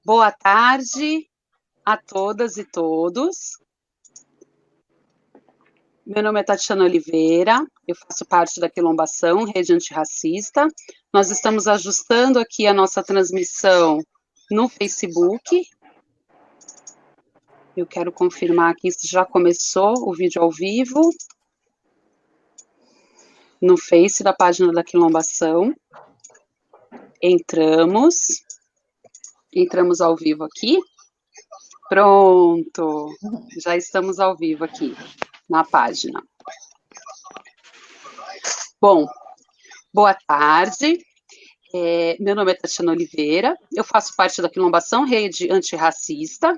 Boa tarde a todas e todos. Meu nome é Tatiana Oliveira, eu faço parte da Quilombação, Rede Antirracista. Nós estamos ajustando aqui a nossa transmissão no Facebook. Eu quero confirmar que isso já começou, o vídeo ao vivo, no Face da página da Quilombação. Entramos ao vivo aqui. Pronto, já estamos ao vivo aqui na página. Bom, boa tarde. Meu nome é Tatiana Oliveira, eu faço parte da Quilombação Rede Antirracista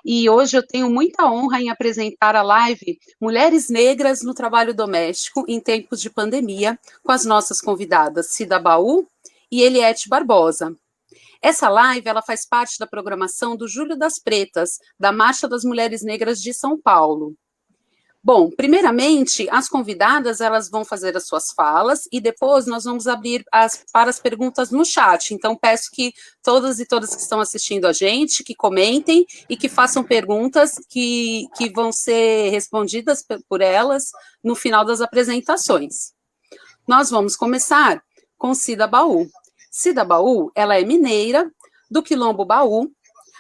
e hoje eu tenho muita honra em apresentar a live Mulheres Negras no Trabalho Doméstico em Tempos de Pandemia, com as nossas convidadas Cida Baú e Eliette Barbosa. Essa live ela faz parte da programação do Julho das Pretas, da Marcha das Mulheres Negras de São Paulo. Bom, primeiramente, as convidadas elas vão fazer as suas falas e depois nós vamos abrir para as perguntas no chat. Então, peço que todas e todas que estão assistindo a gente, que comentem e que façam perguntas que vão ser respondidas por elas no final das apresentações. Nós vamos começar com Cida Baú. Cida Baú, ela é mineira, do Quilombo Baú,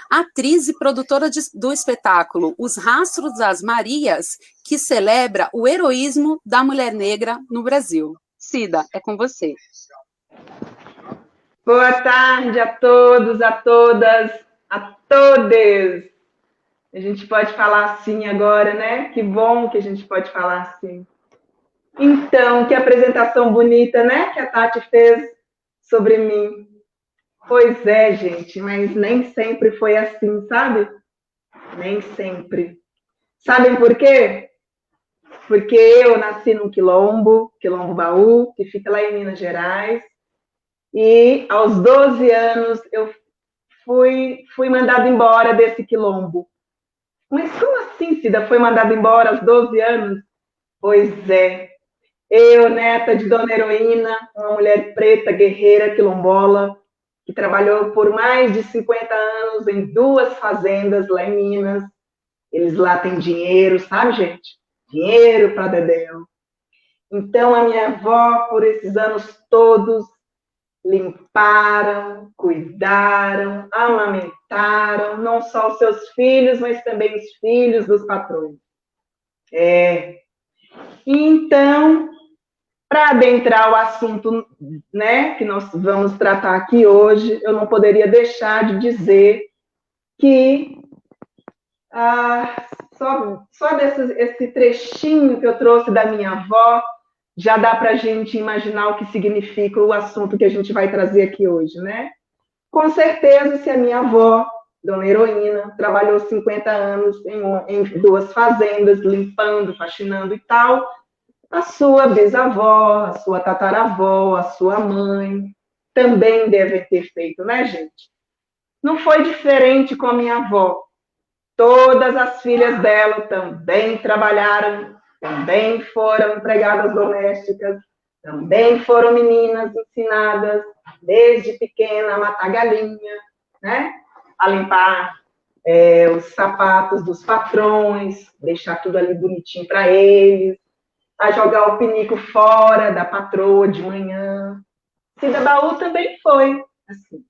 atriz e produtora do espetáculo Os Rastros das Marias, que celebra o heroísmo da mulher negra no Brasil. Cida, é com você. Boa tarde a todos, a todas, a todes. A gente pode falar assim agora, né? Que bom que a gente pode falar assim. Então, que apresentação bonita, né? Que a Tati fez sobre mim. Pois é, gente, mas nem sempre foi assim, sabe? Nem sempre. Sabem por quê? Porque eu nasci no Quilombo Baú, que fica lá em Minas Gerais, e aos 12 anos eu fui mandada embora desse quilombo. Mas como assim, Cida, foi mandada embora aos 12 anos? Pois é, eu, neta de Dona Heroína, uma mulher preta, guerreira, quilombola, que trabalhou por mais de 50 anos em 2 fazendas lá em Minas. Eles lá têm dinheiro, sabe, gente? Dinheiro para dedéu. Então, a minha avó, por esses anos todos, limparam, cuidaram, amamentaram, não só os seus filhos, mas também os filhos dos patrões. Então, para adentrar o assunto, né, que nós vamos tratar aqui hoje, eu não poderia deixar de dizer que só esse trechinho que eu trouxe da minha avó já dá para a gente imaginar o que significa o assunto que a gente vai trazer aqui hoje, né? Com certeza, se a minha avó, Dona Heroína, trabalhou 50 anos em 2 fazendas, limpando, faxinando e tal, a sua bisavó, a sua tataravó, a sua mãe também devem ter feito, né, gente? Não foi diferente com a minha avó. Todas as filhas dela também trabalharam, também foram empregadas domésticas, também foram meninas ensinadas desde pequena a matar galinha, né? A limpar os sapatos dos patrões, deixar tudo ali bonitinho para eles, a jogar o pinico fora da patroa de manhã. Cida Baú também foi assim,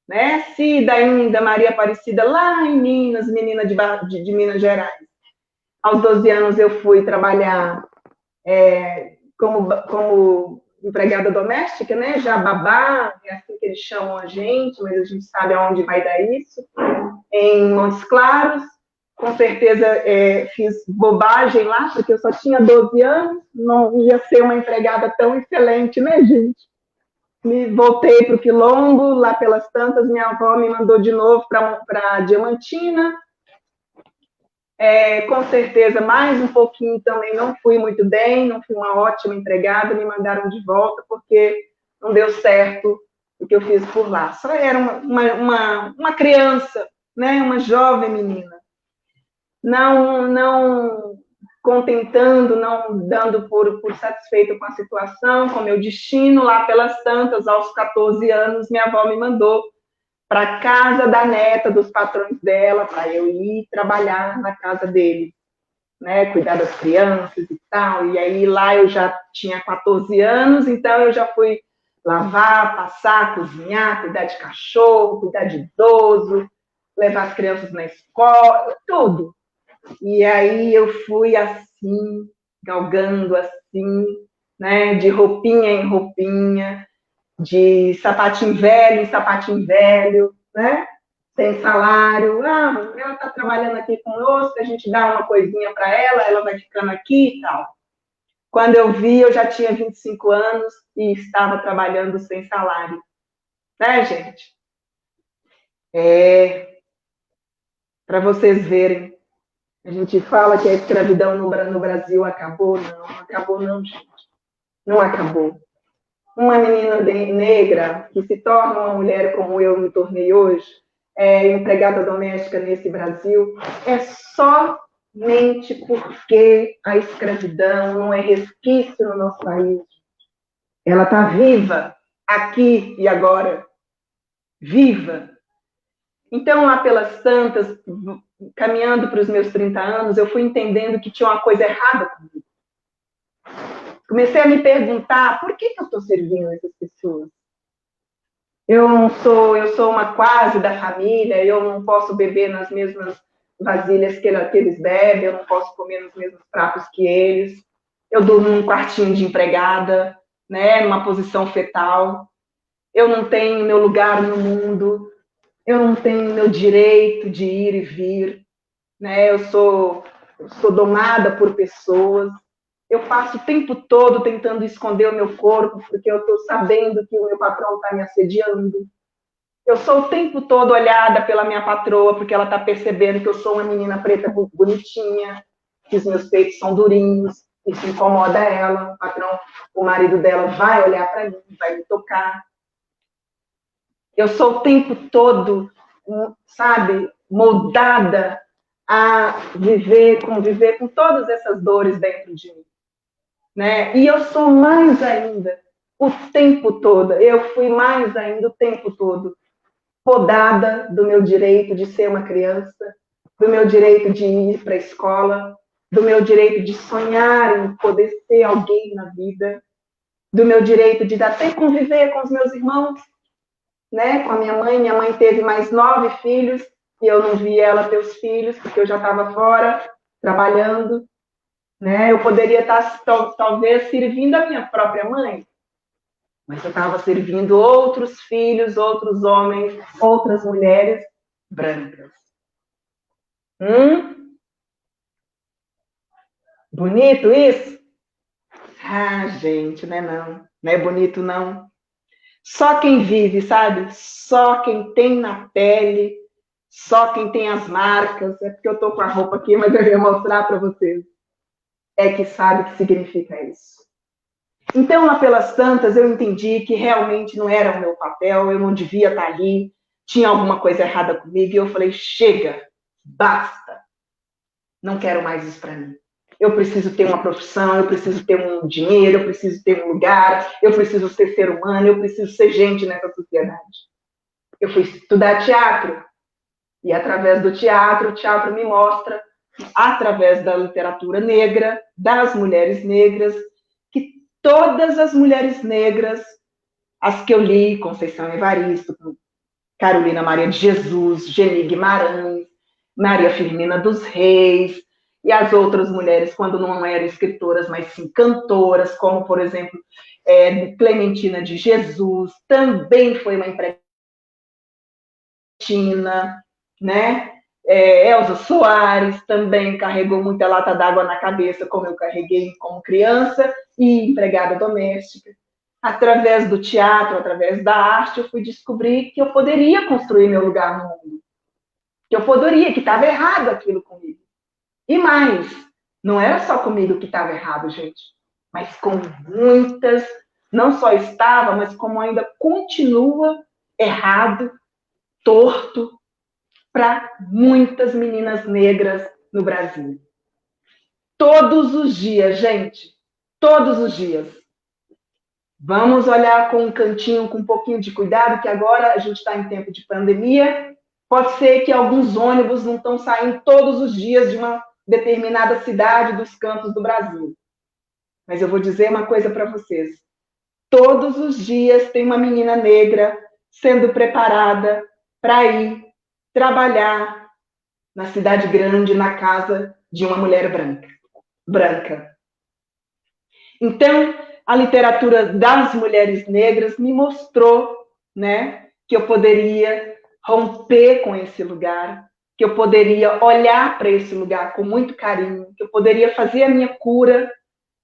né? Cida ainda, Maria Aparecida, lá em Minas, menina de Minas Gerais. Aos 12 anos eu fui trabalhar como empregada doméstica, né? Já babá, é assim que eles chamam a gente, mas a gente sabe aonde vai dar isso. Em Montes Claros, com certeza fiz bobagem lá, porque eu só tinha 12 anos, não ia ser uma empregada tão excelente, né, gente? Voltei para o Quilombo, lá pelas tantas, minha avó me mandou de novo para Diamantina. Com certeza, mais um pouquinho também não fui muito bem, não fui uma ótima empregada, me mandaram de volta porque não deu certo o que eu fiz por lá. Só era uma criança, né, uma jovem menina. Não contentando, não dando por satisfeito com a situação, com o meu destino, lá pelas tantas, aos 14 anos, minha avó me mandou para a casa da neta dos patrões dela, para eu ir trabalhar na casa dele, né, cuidar das crianças e tal. E aí lá eu já tinha 14 anos, então eu já fui lavar, passar, cozinhar, cuidar de cachorro, cuidar de idoso, levar as crianças na escola, tudo. E aí eu fui assim, galgando assim, né, de roupinha em roupinha, de sapatinho velho em sapatinho velho, né? Sem salário. Ah, ela está trabalhando aqui conosco, a gente dá uma coisinha para ela, ela vai ficando aqui e tal. Quando eu vi, eu já tinha 25 anos e estava trabalhando sem salário. Né, gente? Para vocês verem. A gente fala que a escravidão no Brasil acabou. Não acabou não, gente. Não acabou. Uma menina negra que se torna uma mulher como eu me tornei hoje, empregada doméstica nesse Brasil, é somente porque a escravidão não é resquício no nosso país. Ela está viva, aqui e agora. Viva. Então, lá pelas tantas, caminhando para os meus 30 anos, eu fui entendendo que tinha uma coisa errada comigo. Comecei a me perguntar por que eu estou servindo essas pessoas. Eu sou uma quase da família, eu não posso beber nas mesmas vasilhas que eles bebem, eu não posso comer nos mesmos pratos que eles. Eu durmo num quartinho de empregada, né, numa posição fetal. Eu não tenho meu lugar no mundo, eu não tenho meu direito de ir e vir, né? Eu sou domada por pessoas. Eu passo o tempo todo tentando esconder o meu corpo, porque eu estou sabendo que o meu patrão está me assediando. Eu sou o tempo todo olhada pela minha patroa, porque ela está percebendo que eu sou uma menina preta bonitinha, que os meus peitos são durinhos, isso incomoda ela. O patrão, o marido dela vai olhar para mim, vai me tocar. Eu sou o tempo todo, sabe, moldada a conviver com todas essas dores dentro de mim, né? E eu sou mais ainda o tempo todo, eu fui mais ainda o tempo todo podada do meu direito de ser uma criança, do meu direito de ir para a escola, do meu direito de sonhar em poder ser alguém na vida, do meu direito de até conviver com os meus irmãos, né? Com a minha mãe. Minha mãe teve mais 9 filhos e eu não vi ela ter os filhos porque eu já estava fora trabalhando, né? Eu poderia estar talvez servindo a minha própria mãe, mas eu estava servindo outros filhos, outros homens, outras mulheres brancas. Bonito isso? Ah, gente, não é não. Não é bonito, não. Só quem vive, sabe? Só quem tem na pele, só quem tem as marcas. É porque eu estou com a roupa aqui, mas eu ia mostrar para vocês. É que sabe o que significa isso. Então, lá pelas tantas, eu entendi que realmente não era o meu papel, eu não devia estar ali, tinha alguma coisa errada comigo, e eu falei, chega, basta, não quero mais isso para mim. Eu preciso ter uma profissão, eu preciso ter um dinheiro, eu preciso ter um lugar, eu preciso ser humano, eu preciso ser gente nessa sociedade. Eu fui estudar teatro, e através do teatro, o teatro me mostra, através da literatura negra, das mulheres negras, que todas as mulheres negras, as que eu li, Conceição Evaristo, Carolina Maria de Jesus, Geni Guimarães, Maria Firmina dos Reis, e as outras mulheres, quando não eram escritoras, mas sim cantoras, como, por exemplo, Clementina de Jesus, também foi uma empregada, né? Elza Soares também carregou muita lata d'água na cabeça, como eu carreguei como criança e empregada doméstica. Através do teatro, através da arte, eu fui descobrir que eu poderia construir meu lugar no mundo. Que eu poderia, que estava errado aquilo comigo. E mais, não era só comigo que estava errado, gente, mas com muitas, não só estava, mas como ainda continua errado, torto, para muitas meninas negras no Brasil. todos os dias, gente, todos os dias. Vamos olhar com um cantinho, com um pouquinho de cuidado, que agora a gente está em tempo de pandemia. Pode ser que alguns ônibus não estão saindo todos os dias de uma determinada cidade dos cantos do Brasil. Mas eu vou dizer uma coisa para vocês. Todos os dias tem uma menina negra sendo preparada para ir trabalhar na cidade grande, na casa de uma mulher branca. Então, a literatura das mulheres negras me mostrou, né, que eu poderia romper com esse lugar, que eu poderia olhar para esse lugar com muito carinho, que eu poderia fazer a minha cura,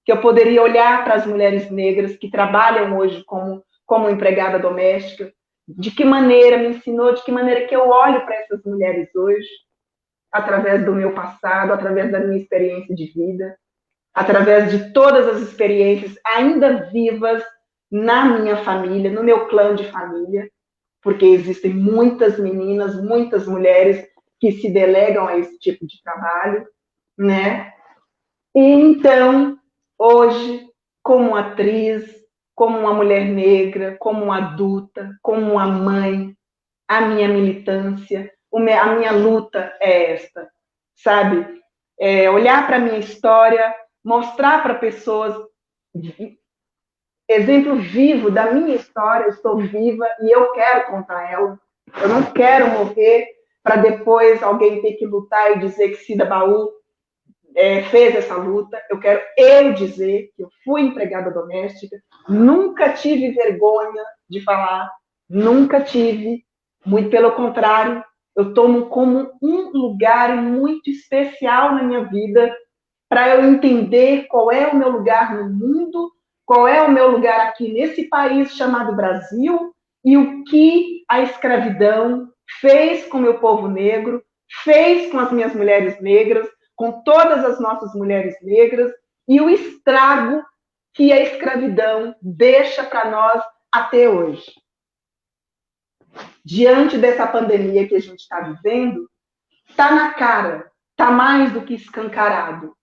que eu poderia olhar para as mulheres negras que trabalham hoje como empregada doméstica, de que maneira me ensinou, de que maneira que eu olho para essas mulheres hoje, através do meu passado, através da minha experiência de vida, através de todas as experiências ainda vivas na minha família, no meu clã de família, porque existem muitas meninas, muitas mulheres que se delegam a esse tipo de trabalho, né? E então, hoje, como atriz, como uma mulher negra, como uma adulta, como uma mãe, a minha militância, a minha luta é esta, sabe? Olhar para a minha história, mostrar para pessoas exemplo vivo da minha história, eu estou viva e eu quero contar ela. Eu não quero morrer para depois alguém ter que lutar e dizer que Cida Baú fez essa luta. Eu quero eu dizer que eu fui empregada doméstica, nunca tive vergonha de falar, nunca tive, muito pelo contrário, eu tomo como um lugar muito especial na minha vida para eu entender qual é o meu lugar no mundo, qual é o meu lugar aqui nesse país chamado Brasil e o que a escravidão fez com o meu povo negro, fez com as minhas mulheres negras, com todas as nossas mulheres negras e o estrago que a escravidão deixa para nós até hoje. Diante dessa pandemia que a gente está vivendo, está na cara, está mais do que escancarado,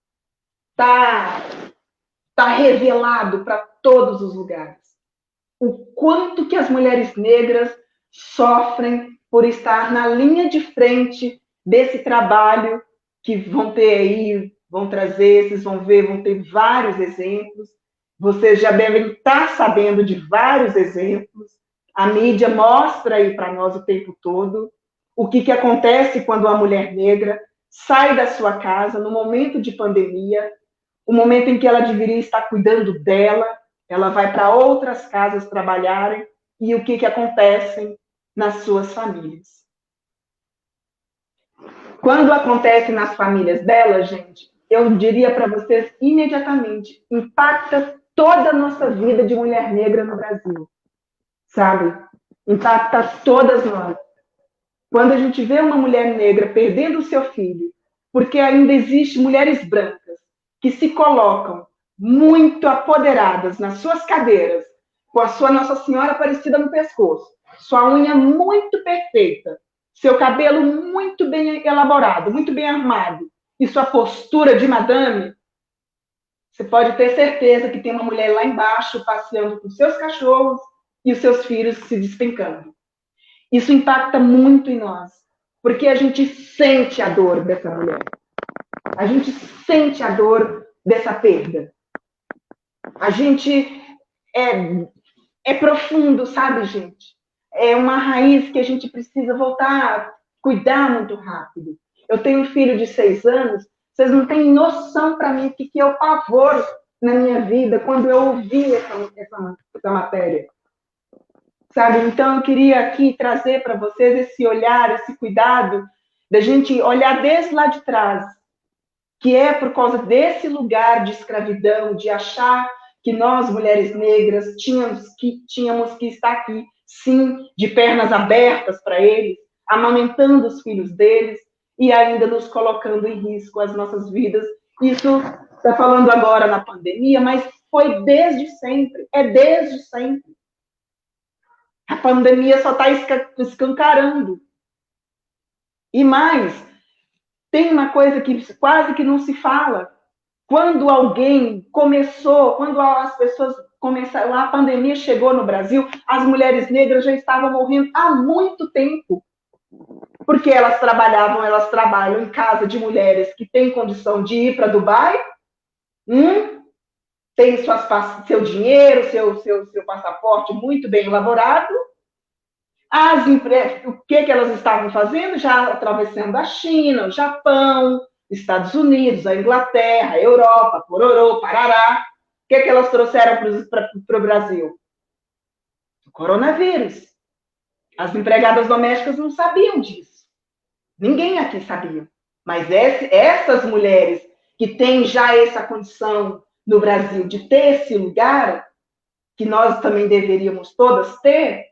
está revelado para todos os lugares. O quanto que as mulheres negras sofrem por estar na linha de frente desse trabalho que vão ter aí, vão trazer, vocês vão ver, vão ter vários exemplos. Vocês já devem estar sabendo de vários exemplos. A mídia mostra aí para nós o tempo todo o que acontece quando uma mulher negra sai da sua casa no momento de pandemia, o momento em que ela deveria estar cuidando dela, ela vai para outras casas trabalharem, e o que acontece nas suas famílias. Quando acontece nas famílias dela, gente, eu diria para vocês imediatamente, impacta toda a nossa vida de mulher negra no Brasil, sabe? Impacta todas nós. Quando a gente vê uma mulher negra perdendo o seu filho, porque ainda existem mulheres brancas que se colocam muito apoderadas nas suas cadeiras, com a sua Nossa Senhora Aparecida no pescoço, sua unha muito perfeita, seu cabelo muito bem elaborado, muito bem armado, e sua postura de madame, você pode ter certeza que tem uma mulher lá embaixo passeando com seus cachorros e os seus filhos se despencando. Isso impacta muito em nós, porque a gente sente a dor dessa mulher. A gente sente a dor dessa perda. A gente é profundo, sabe, gente? É uma raiz que a gente precisa voltar a cuidar muito rápido. Eu tenho um filho de 6 anos, vocês não têm noção para mim o que eu pavoro na minha vida quando eu ouvi essa matéria. Sabe? Então, eu queria aqui trazer para vocês esse olhar, esse cuidado, da gente olhar desde lá de trás, que é por causa desse lugar de escravidão, de achar que nós, mulheres negras, tínhamos que estar aqui, sim, de pernas abertas para eles, amamentando os filhos deles e ainda nos colocando em risco as nossas vidas. Isso está falando agora na pandemia, mas foi desde sempre, é desde sempre. A pandemia só está escancarando. E mais, tem uma coisa que quase que não se fala. Quando alguém começou, quando as pessoas começaram, a pandemia chegou no Brasil, as mulheres negras já estavam morrendo há muito tempo. Porque elas trabalham em casa de mulheres que têm condição de ir para Dubai, tem seu dinheiro, seu passaporte muito bem elaborado. O que elas estavam fazendo? Já atravessando a China, o Japão, Estados Unidos, a Inglaterra, a Europa, pororô, parará. O que elas trouxeram para o Brasil? O coronavírus. As empregadas domésticas não sabiam disso. Ninguém aqui sabia. Mas essas mulheres que têm já essa condição no Brasil de ter esse lugar, que nós também deveríamos todas ter,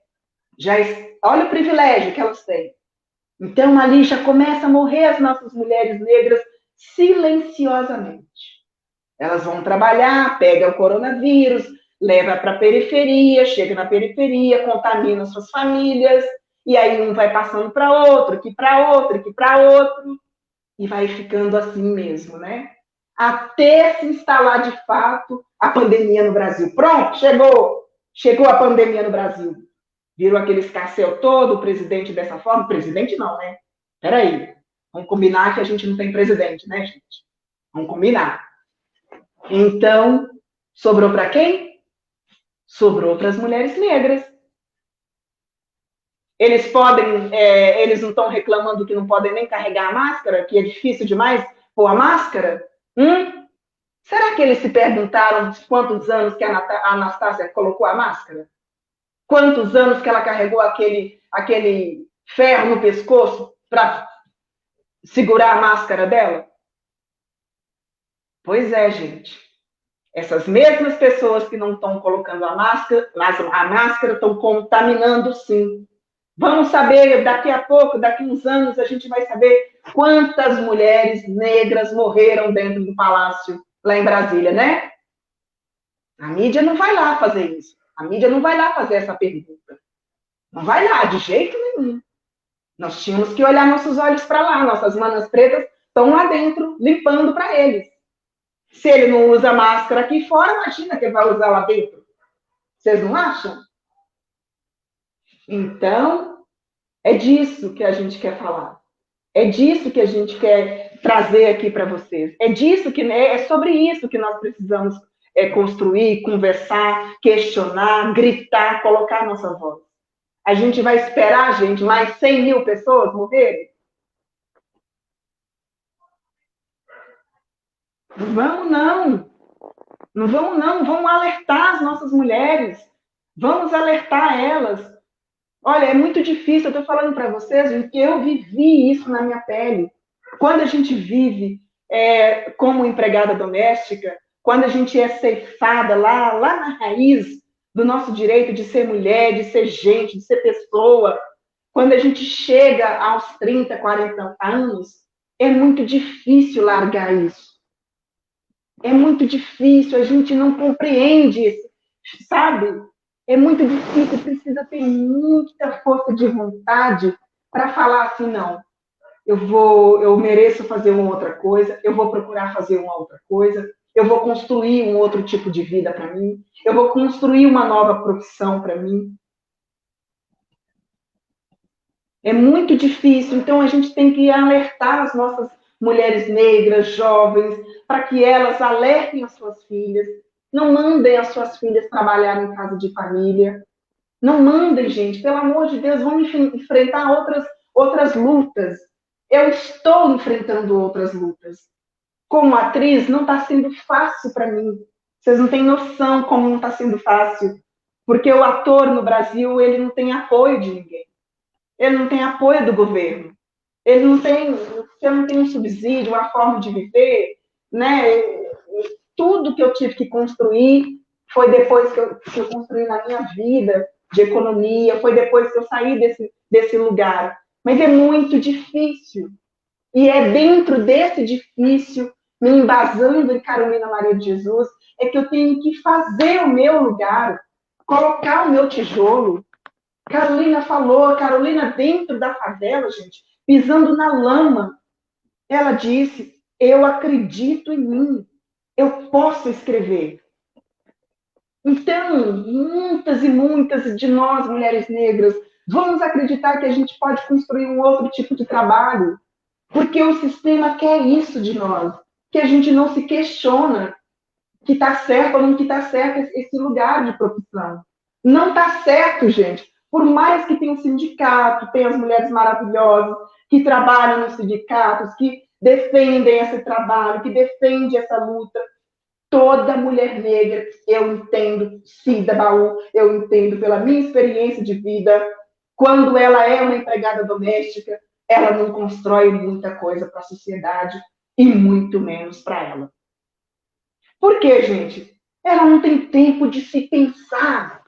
olha o privilégio que elas têm. Então, ali já começa a morrer as nossas mulheres negras silenciosamente. Elas vão trabalhar, pegam o coronavírus, leva para a periferia, chega na periferia, contamina suas famílias, e aí um vai passando para outro, aqui para outro, aqui para outro, e vai ficando assim mesmo, né? Até se instalar de fato a pandemia no Brasil. Pronto, chegou a pandemia no Brasil. Virou aquele escarcéu todo, o presidente dessa forma. Presidente não, né? Peraí, vamos combinar que a gente não tem presidente, né, gente? Vamos combinar. Então, sobrou para quem? Sobrou para as mulheres negras. Eles não estão reclamando que não podem nem carregar a máscara, que é difícil demais pôr a máscara? Será que eles se perguntaram quantos anos que a Anastácia colocou a máscara? Quantos anos que ela carregou aquele ferro no pescoço para segurar a máscara dela? Pois é, gente. Essas mesmas pessoas que não estão colocando a máscara, mas a máscara estão contaminando sim. Vamos saber, daqui a pouco, daqui uns anos, a gente vai saber quantas mulheres negras morreram dentro do palácio, lá em Brasília, né? A mídia não vai lá fazer isso. A mídia não vai lá fazer essa pergunta. Não vai lá, de jeito nenhum. Nós tínhamos que olhar nossos olhos para lá. Nossas manas pretas estão lá dentro, limpando para eles. Se ele não usa máscara aqui fora, imagina que ele vai usar lá dentro. Vocês não acham? Então, é disso que a gente quer falar. É disso que a gente quer trazer aqui para vocês. É sobre isso que nós precisamos construir, conversar, questionar, gritar, colocar a nossa voz. A gente vai esperar, gente, mais 100 mil pessoas morrerem? Não vamos, não. Não vamos, não. Vamos alertar as nossas mulheres. Vamos alertar elas. Olha, é muito difícil. Eu estou falando para vocês, gente, que eu vivi isso na minha pele. Quando a gente vive como empregada doméstica, quando a gente é ceifada lá na raiz do nosso direito de ser mulher, de ser gente, de ser pessoa, quando a gente chega aos 30, 40 anos, é muito difícil largar isso. É muito difícil, a gente não compreende isso, sabe? É muito difícil, precisa ter muita força de vontade para falar assim, não, eu mereço fazer uma outra coisa, eu vou procurar fazer uma outra coisa, eu vou construir um outro tipo de vida para mim, eu vou construir uma nova profissão para mim. É muito difícil, então a gente tem que alertar as nossas mulheres negras, jovens, para que elas alertem as suas filhas, não mandem as suas filhas trabalhar em casa de família, não mandem, gente, pelo amor de Deus, vão enfrentar outras lutas. Eu estou enfrentando outras lutas. Como atriz, não está sendo fácil para mim. Vocês não têm noção como não está sendo fácil. Porque o ator no Brasil, ele não tem apoio de ninguém. Ele não tem apoio do governo. Você não tem um subsídio, uma forma de viver, né? Tudo que eu tive que construir foi depois que eu construí na minha vida de economia, foi depois que eu saí desse lugar. Mas é muito difícil. E é dentro desse difícil, me embasando em Carolina Maria de Jesus, é que eu tenho que fazer o meu lugar, colocar o meu tijolo. Carolina falou, Carolina dentro da favela, gente, pisando na lama. Ela disse, eu acredito em mim. eu posso escrever. Então, muitas e muitas de nós, mulheres negras, vamos acreditar que a gente pode construir um outro tipo de trabalho, porque o sistema quer isso de nós, que a gente não se questiona que está certo ou não que está certo esse lugar de profissão. Não está certo, gente. Por mais que tenha um sindicato, tenha as mulheres maravilhosas que trabalham nos sindicatos, que defendem esse trabalho, que defendem essa luta, toda mulher negra, eu entendo, Cida Baú, eu entendo pela minha experiência de vida, quando ela é uma empregada doméstica, ela não constrói muita coisa para a sociedade e muito menos para ela. Por quê, gente? Ela não tem tempo de se pensar.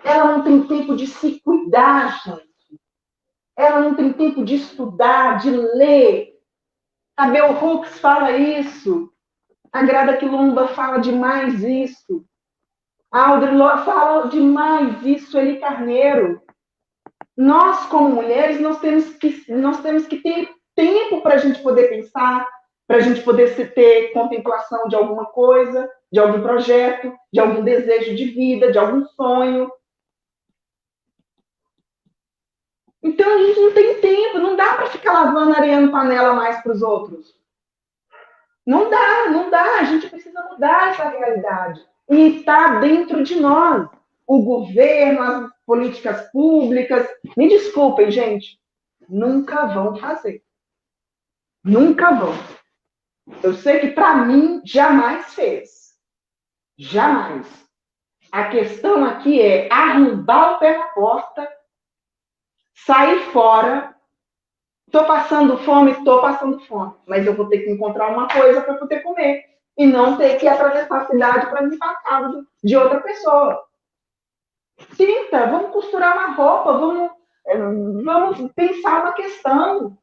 Ela não tem tempo de se cuidar, gente. Ela não tem tempo de estudar, de ler. A Bell Hooks fala isso. A Grada Quilomba fala demais isso. A Audre Lorde fala demais isso, Eli Carneiro. Nós, como mulheres, nós temos que ter tempo para a gente poder pensar, para a gente poder ter contemplação de alguma coisa, de algum projeto, de algum desejo de vida, de algum sonho. Então, a gente não tem tempo, não dá para ficar lavando, areando panela mais para os outros. Não dá, não dá. A gente precisa mudar essa realidade. E está dentro de nós. O governo, as políticas públicas. Me desculpem, gente. Nunca vão fazer. Nunca vão. Eu sei que, para mim, jamais fez. Jamais. A questão aqui é arrombar o pé na porta, sair fora. Estou passando fome, mas eu vou ter que encontrar uma coisa para poder comer e não ter que atravessar a cidade para limpar a casa de outra pessoa. Sinta, vamos costurar uma roupa, vamos pensar uma questão,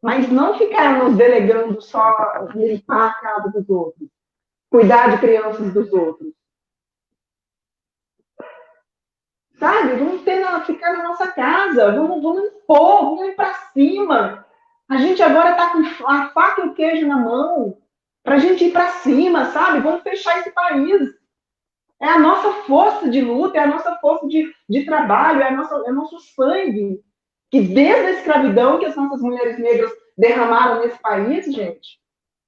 mas não ficar nos delegando só limpar a casa dos outros, cuidar de crianças dos outros. Sabe? Vamos ficar na nossa casa, vamos impor, vamos ir para cima. A gente agora está com a faca e o queijo na mão para a gente ir para cima, sabe? Vamos fechar esse país. É a nossa força de luta, é a nossa força de trabalho, é o nosso sangue. Que desde a escravidão que as nossas mulheres negras derramaram nesse país, gente,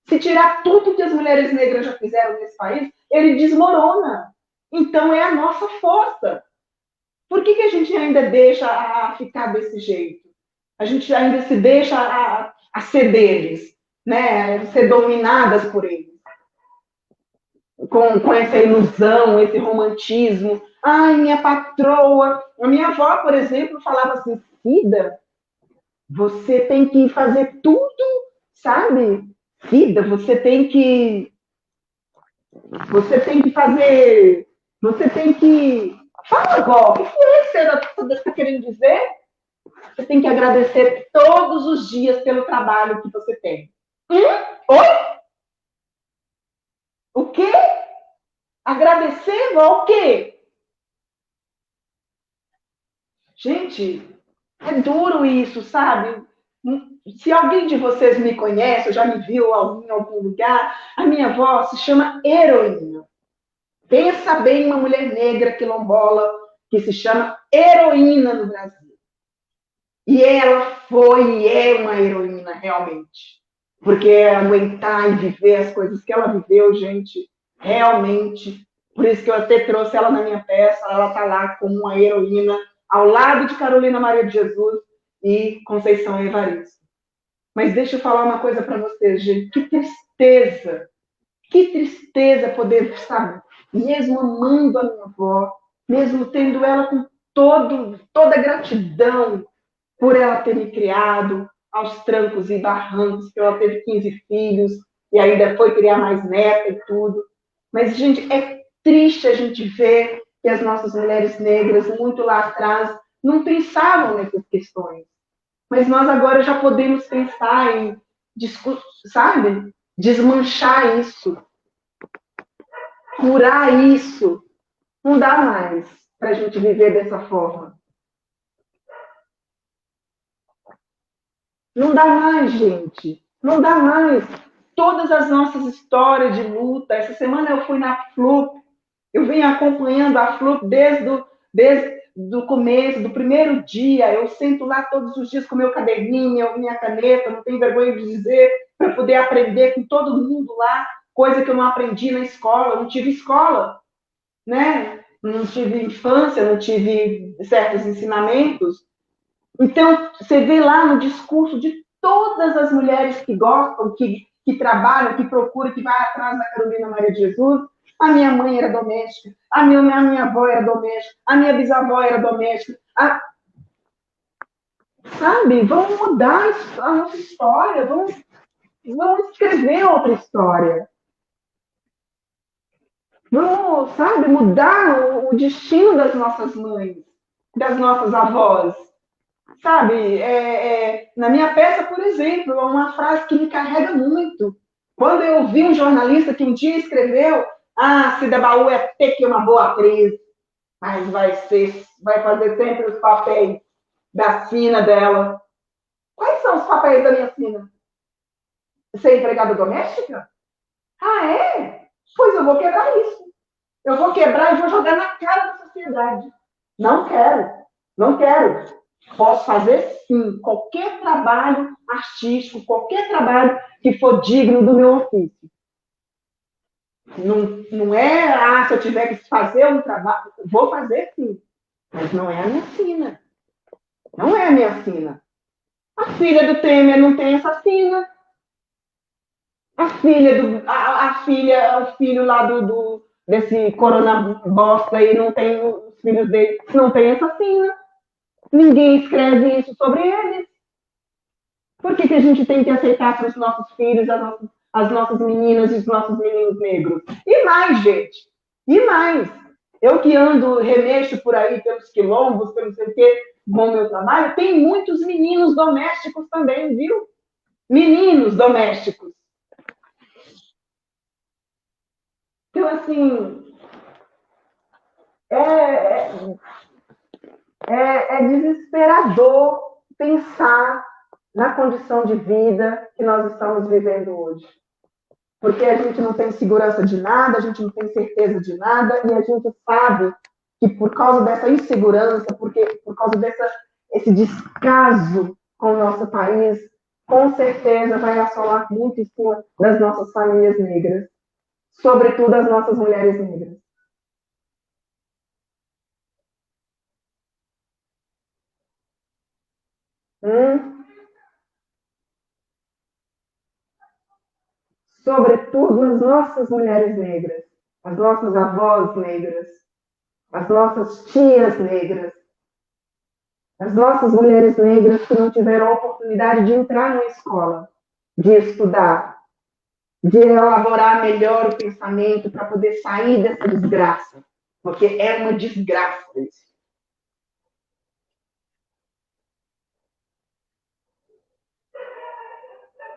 se tirar tudo que as mulheres negras já fizeram nesse país, ele desmorona. Então é a nossa força. Por que a gente ainda deixa a ficar desse jeito? A gente ainda se deixa a ser deles, né? Ser dominadas por eles. Com essa ilusão, esse romantismo. Ai, minha patroa. A minha avó, por exemplo, falava assim, Cida, você tem que fazer tudo, sabe? Cida, você tem que fazer, você tem que... Fala agora, o que é que você está querendo dizer? Você tem que agradecer todos os dias pelo trabalho que você tem. Oi? O quê? Agradecer ao quê? Gente, é duro isso, sabe? Se alguém de vocês me conhece, ou já me viu em algum lugar, a minha avó se chama Heroína. Pensa bem uma mulher negra quilombola que se chama Heroína no Brasil. E ela foi e é uma heroína, realmente. Porque aguentar e viver as coisas que ela viveu, gente, realmente. Por isso que eu até trouxe ela na minha peça, ela está lá como uma heroína, ao lado de Carolina Maria de Jesus e Conceição Evaristo. Mas deixa eu falar uma coisa para vocês, gente. Que tristeza poder, sabe, mesmo amando a minha avó, mesmo tendo ela com toda a gratidão por ela ter me criado aos trancos e barrancos, que ela teve 15 filhos e ainda foi criar mais neta e tudo. Mas, gente, é triste a gente ver que as nossas mulheres negras, muito lá atrás, não pensavam nessas questões. Mas nós agora já podemos pensar em, sabe, desmanchar isso, curar isso. Não dá mais para a gente viver dessa forma. Não dá mais, gente. Não dá mais. todas as nossas histórias de luta. Essa semana eu fui na FLUP, eu venho acompanhando a FLUP desde o começo, do primeiro dia. Eu sento lá todos os dias com meu caderninho, minha caneta, não tenho vergonha de dizer, para poder aprender com todo mundo lá, coisa que eu não aprendi na escola, eu não tive escola, né? Não tive infância, não tive certos ensinamentos. Então, você vê lá no discurso de todas as mulheres que gostam, que trabalham, que procuram, que vai atrás da Carolina Maria de Jesus. A minha mãe era doméstica, a minha avó era doméstica, a minha bisavó era doméstica. Sabe, vamos mudar a nossa história, vamos escrever outra história. Vamos, sabe, mudar o destino das nossas mães, das nossas avós. Sabe, na minha peça, por exemplo, é uma frase que me carrega muito. Quando eu vi um jornalista que um dia escreveu: Cida Baú é ter que uma boa atriz, mas vai fazer sempre os papéis da sina dela. Quais são os papéis da minha sina? Ser empregada doméstica? É? Pois eu vou quebrar isso. Eu vou quebrar e vou jogar na cara da sociedade. Não quero, não quero. Posso fazer, sim, qualquer trabalho artístico, qualquer trabalho que for digno do meu ofício. Não é, se eu tiver que fazer um trabalho, vou fazer, sim. Mas não é a minha sina. Não é a minha sina. A filha do Temer não tem essa sina. O filho lá desse corona bosta aí, não tem, os filhos dele não tem essa sina. Ninguém escreve isso sobre eles. Por que a gente tem que aceitar para os nossos filhos, as nossas meninas e os nossos meninos negros? E mais, gente. E mais. Eu que ando, remexo por aí pelos quilombos, pelo sei o quê, bom meu trabalho, tem muitos meninos domésticos também, viu? Meninos domésticos. Então, assim, é desesperador pensar na condição de vida que nós estamos vivendo hoje. Porque a gente não tem segurança de nada, a gente não tem certeza de nada, e a gente sabe que por causa dessa insegurança, por causa desse descaso com o nosso país, com certeza vai assolar muito em cima das nossas famílias negras, sobretudo as nossas mulheres negras. Sobretudo as nossas mulheres negras, as nossas avós negras, as nossas tias negras, as nossas mulheres negras que não tiveram a oportunidade de entrar na escola, de estudar, de elaborar melhor o pensamento para poder sair dessa desgraça, porque é uma desgraça isso.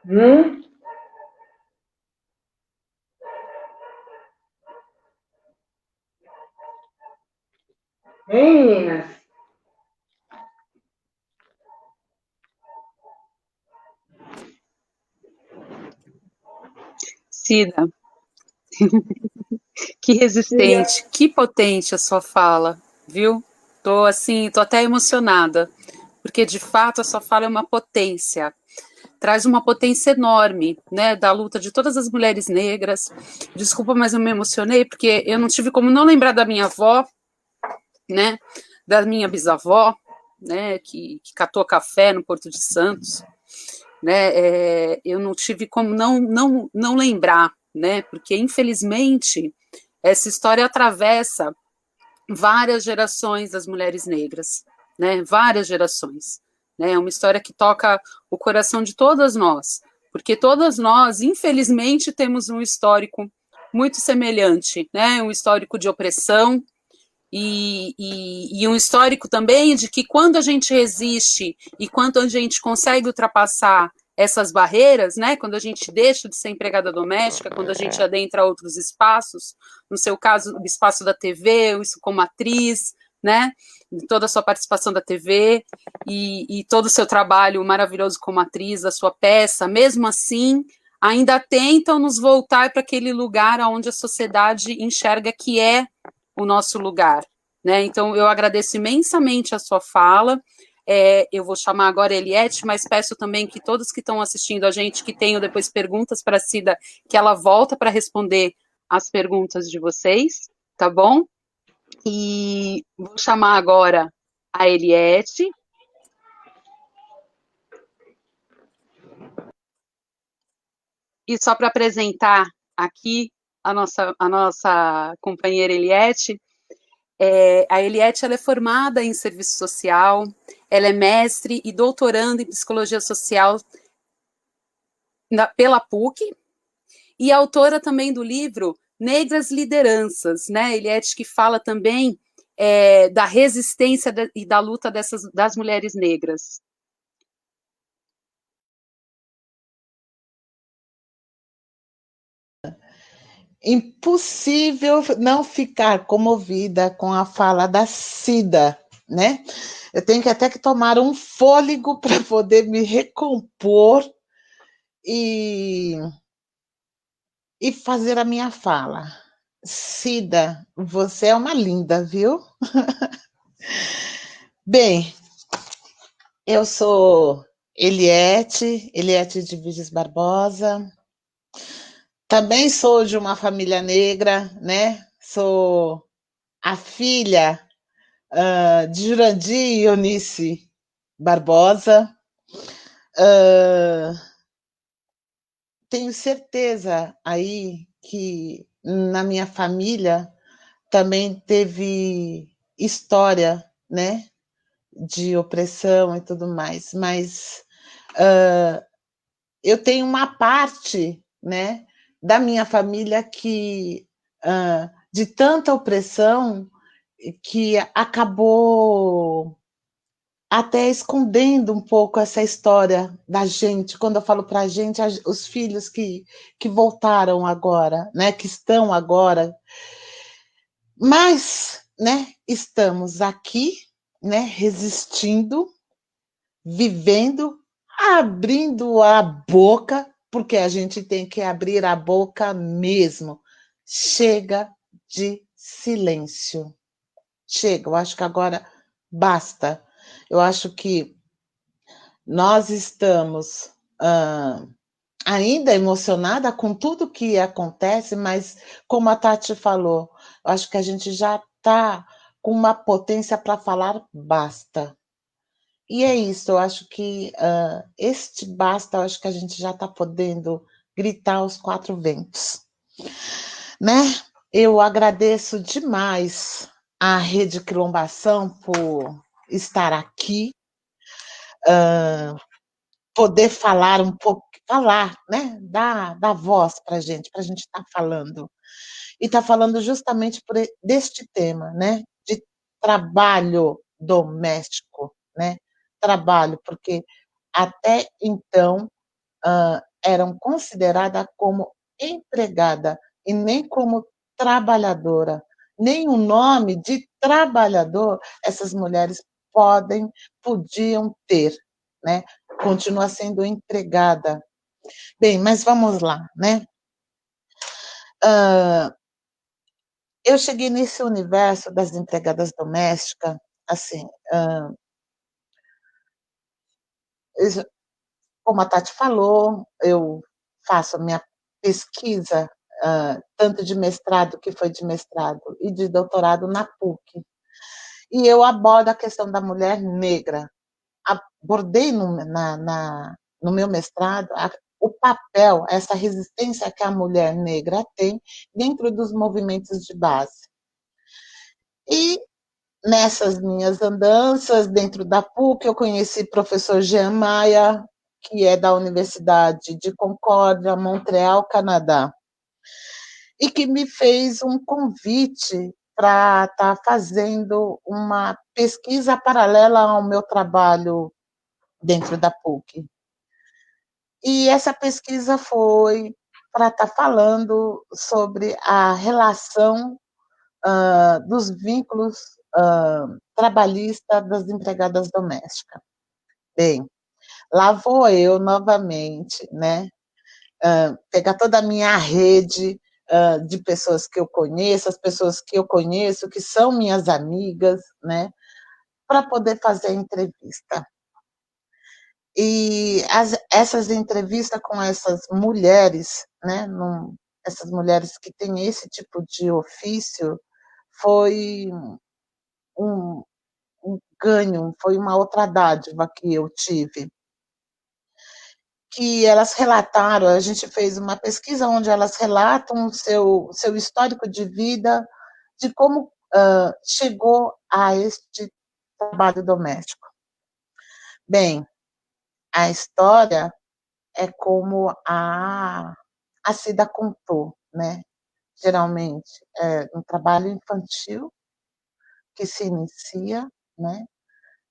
Hein, meninas? Cida, que resistente, que potente a sua fala, viu? Tô até emocionada, porque de fato a sua fala é uma potência, traz uma potência enorme, né, da luta de todas as mulheres negras. Desculpa, mas eu me emocionei, porque eu não tive como não lembrar da minha avó, né, da minha bisavó, né, que catou café no Porto de Santos, né, eu não tive como não lembrar, né, porque infelizmente essa história atravessa várias gerações das mulheres negras, né, várias gerações, né, é uma história que toca o coração de todas nós, porque todas nós, infelizmente, temos um histórico muito semelhante, né, um histórico de opressão, e um histórico também de que quando a gente resiste e quando a gente consegue ultrapassar essas barreiras, né, quando a gente deixa de ser empregada doméstica, quando a gente adentra outros espaços, no seu caso, o espaço da TV, isso como atriz, né, toda a sua participação da TV e todo o seu trabalho maravilhoso como atriz, da sua peça, mesmo assim, ainda tentam nos voltar para aquele lugar onde a sociedade enxerga que é o nosso lugar, né? Então, eu agradeço imensamente a sua fala. Eu vou chamar agora a Eliette, mas peço também que todos que estão assistindo a gente, que tenham depois perguntas para a Cida, que ela volta para responder as perguntas de vocês, tá bom? E vou chamar agora a Eliette. E só para apresentar aqui a nossa companheira Eliette, a Eliette ela é formada em serviço social, ela é mestre e doutoranda em psicologia social pela PUC e autora também do livro Negras Lideranças, né? Eliette que fala também da resistência e da luta das mulheres negras. Impossível não ficar comovida com a fala da Cida, né? Eu tenho que até que tomar um fôlego para poder me recompor e fazer a minha fala. Cida, você é uma linda, viu? Bem, eu sou Eliette de Viges Barbosa. Também sou de uma família negra, né? Sou a filha de Jurandir e Eunice Barbosa. Tenho certeza aí que na minha família também teve história, né, de opressão e tudo mais, mas eu tenho uma parte, né, da minha família que de tanta opressão que acabou até escondendo um pouco essa história da gente. Quando eu falo para a gente, os filhos que voltaram agora, né, que estão agora, mas, né, estamos aqui, né, resistindo, vivendo, abrindo a boca, porque a gente tem que abrir a boca mesmo. Chega de silêncio. Chega, eu acho que agora basta. Eu acho que nós estamos ainda emocionada com tudo que acontece, mas como a Tati falou, eu acho que a gente já está com uma potência para falar basta. E é isso, eu acho que este basta, eu acho que a gente já está podendo gritar aos quatro ventos. Né? Eu agradeço demais à Rede Quilombação por estar aqui, poder falar um pouco, falar, né? Dar voz para a gente estar falando. E estar falando justamente deste tema, né? De trabalho doméstico, né? Trabalho, porque até então eram consideradas como empregada e nem como trabalhadora. Nem o nome de trabalhador essas mulheres podiam ter, né? Continua sendo empregada. Bem, mas vamos lá, né? Eu cheguei nesse universo das empregadas domésticas, assim, como a Tati falou, eu faço a minha pesquisa, tanto de mestrado, que foi de mestrado, e de doutorado na PUC. E eu abordo a questão da mulher negra. Abordei no meu mestrado o papel, essa resistência que a mulher negra tem dentro dos movimentos de base. E nessas minhas andanças dentro da PUC, eu conheci o professor Jean Maia, que é da Universidade de Concórdia, Montreal, Canadá, e que me fez um convite para estar fazendo uma pesquisa paralela ao meu trabalho dentro da PUC. E essa pesquisa foi para estar falando sobre a relação dos vínculos trabalhistas das empregadas domésticas. Bem, lá vou eu novamente, né, pegar toda a minha rede de pessoas que eu conheço, as pessoas que eu conheço, que são minhas amigas, né, para poder fazer a entrevista. E essas entrevistas com essas mulheres, né, essas mulheres que têm esse tipo de ofício, foi um, um ganho, foi uma outra dádiva que eu tive. Que elas relataram, a gente fez uma pesquisa onde elas relatam o seu histórico de vida, de como chegou a este trabalho doméstico. Bem, a história é como a Cida contou, né? Geralmente é um trabalho infantil que se inicia, né?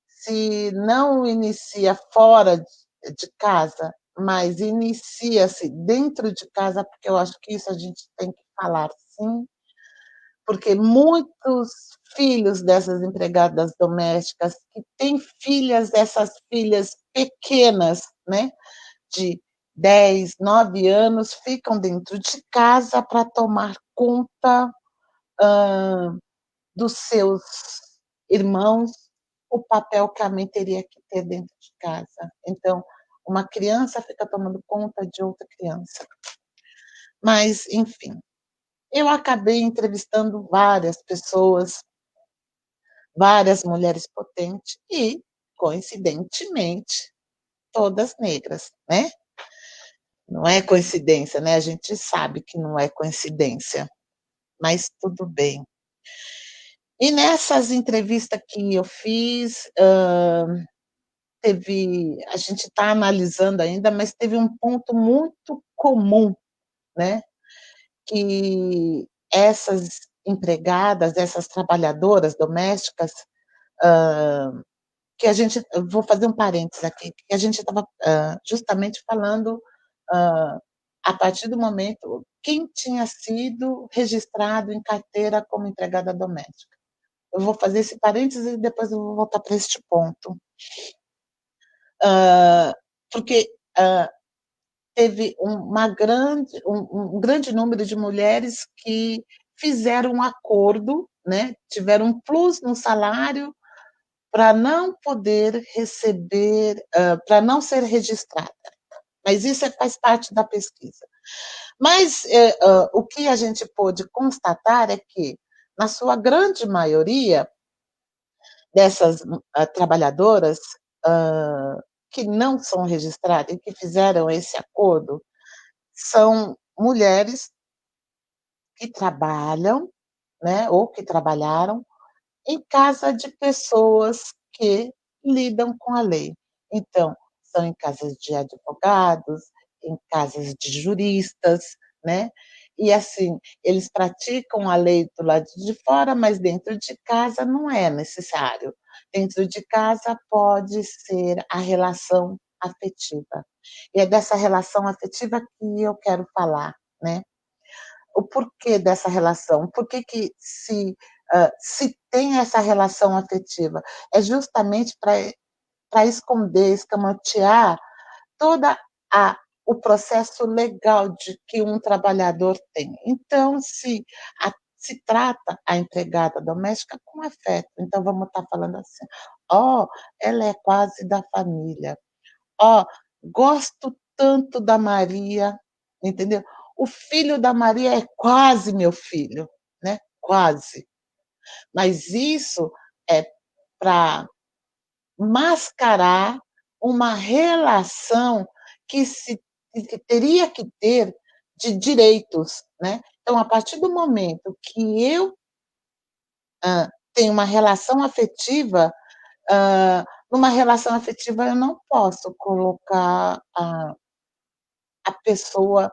Se não inicia fora de casa, mas inicia-se dentro de casa, porque eu acho que isso a gente tem que falar sim, porque muitos filhos dessas empregadas domésticas que têm filhas, essas filhas pequenas, né, de 10, 9 anos, ficam dentro de casa para tomar conta dos seus irmãos, o papel que a mãe teria que ter dentro de casa. Então, uma criança fica tomando conta de outra criança. Mas, enfim, eu acabei entrevistando várias pessoas, várias mulheres potentes e, coincidentemente, todas negras, né? Não é coincidência, né? A gente sabe que não é coincidência, mas tudo bem. E nessas entrevistas que eu fiz, a gente está analisando ainda, mas teve um ponto muito comum, né? Que essas empregadas, essas trabalhadoras domésticas, que a gente, eu vou fazer um parênteses aqui, que a gente estava justamente falando a partir do momento quem tinha sido registrado em carteira como empregada doméstica. Eu vou fazer esse parênteses e depois eu vou voltar para este ponto. Porque teve um grande número de mulheres que fizeram um acordo, né, tiveram um plus no salário para não poder receber, para não ser registrada. Mas isso faz parte da pesquisa. Mas o que a gente pôde constatar é que, na sua grande maioria, dessas trabalhadoras que não são registradas e que fizeram esse acordo, são mulheres que trabalham, né, ou que trabalharam em casa de pessoas que lidam com a lei. Então, são em casas de advogados, em casas de juristas, né? E assim, eles praticam a lei do lado de fora, mas dentro de casa não é necessário. Dentro de casa pode ser a relação afetiva. E é dessa relação afetiva que eu quero falar, né? O porquê dessa relação, por que se tem essa relação afetiva? É justamente para esconder, escamotear toda o processo legal de que um trabalhador tem. Então, se trata a empregada doméstica com afeto. Então, vamos estar falando assim: ó, ela é quase da família. Ó, gosto tanto da Maria, entendeu? O filho da Maria é quase meu filho, né? Quase. Mas isso é para mascarar uma relação que que teria que ter de direitos, né? Então, a partir do momento que eu tenho uma relação afetiva, numa relação afetiva eu não posso colocar a pessoa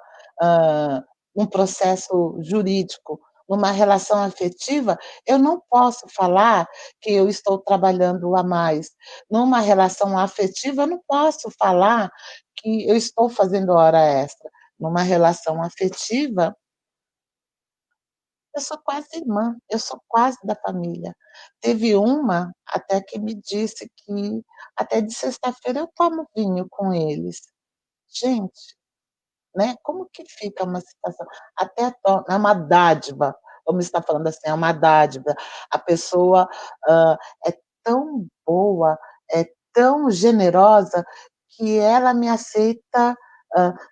num processo jurídico. Numa relação afetiva, eu não posso falar que eu estou trabalhando a mais. Numa relação afetiva, eu não posso falar que eu estou fazendo hora extra. Numa relação afetiva, eu sou quase irmã, eu sou quase da família. Teve uma até que me disse que até de sexta-feira eu tomo vinho com eles. Gente, né? Como que fica uma situação? Até é uma dádiva, vamos estar falando assim, é uma dádiva. A pessoa é tão boa, é tão generosa, que ela me aceita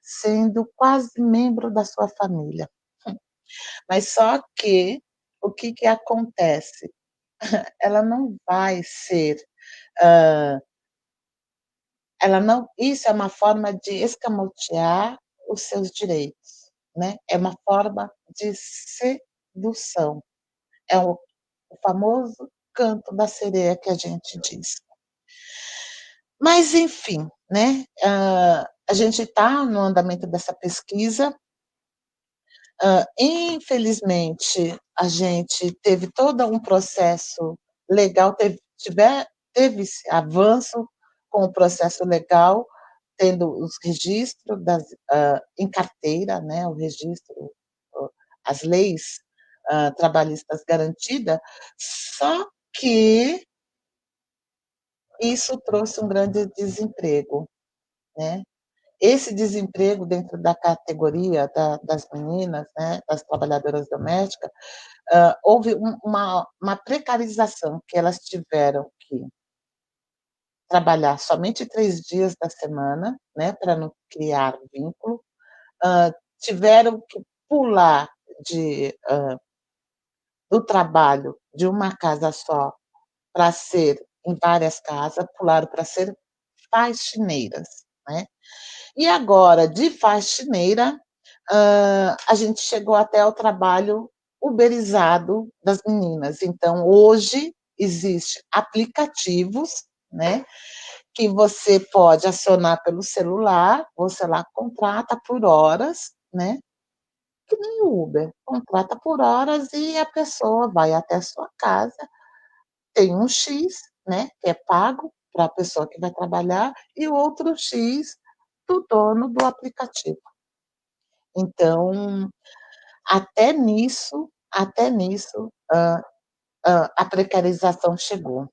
sendo quase membro da sua família. Mas só que, o que que acontece? Ela não vai ser, hã, ela não isso é uma forma de escamotear os seus direitos, né, é uma forma de sedução, é o famoso canto da sereia que a gente diz. Mas enfim, né, a gente está no andamento dessa pesquisa, infelizmente, a gente teve todo um processo legal, teve-se avanço com o processo legal, tendo os registros em carteira, né, o registro, as leis trabalhistas garantidas, só que isso trouxe um grande desemprego, né? Esse desemprego dentro da categoria das meninas, né, das trabalhadoras domésticas, houve uma precarização, que elas tiveram que trabalhar somente 3 dias da semana, né, para não criar vínculo, tiveram que pular do trabalho de uma casa só para ser em várias casas, pularam para ser faxineiras, né. E agora, de faxineira, a gente chegou até ao trabalho uberizado das meninas. Então, hoje, existe aplicativos, né, que você pode acionar pelo celular, você lá contrata por horas, né, que nem o Uber, contrata por horas e a pessoa vai até a sua casa, tem um X, né, que é pago para a pessoa que vai trabalhar, e o outro X do dono do aplicativo. Então, até nisso, a precarização chegou.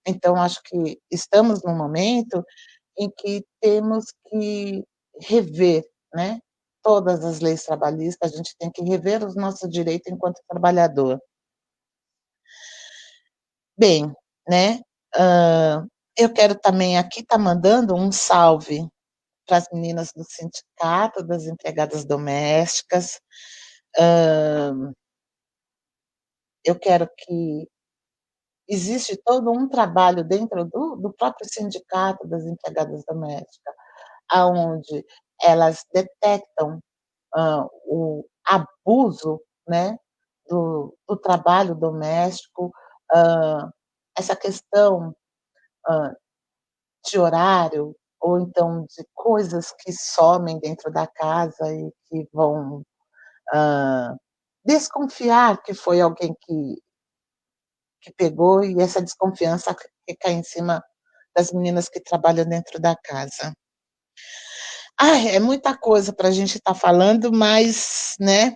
Então acho que estamos num momento em que temos que rever, né, todas as leis trabalhistas, a gente tem que rever os nossos direitos enquanto trabalhador. Bem, né, eu quero também aqui estar mandando um salve para as meninas do sindicato das empregadas domésticas, eu quero que existe todo um trabalho dentro do próprio sindicato das empregadas domésticas, aonde elas detectam, o abuso, né, do trabalho doméstico, hã, essa questão, hã, de horário, ou então de coisas que somem dentro da casa e que vão, hã, desconfiar que foi alguém que pegou, e essa desconfiança recai em cima das meninas que trabalham dentro da casa. Ai, é muita coisa para a gente estar falando, mas, né,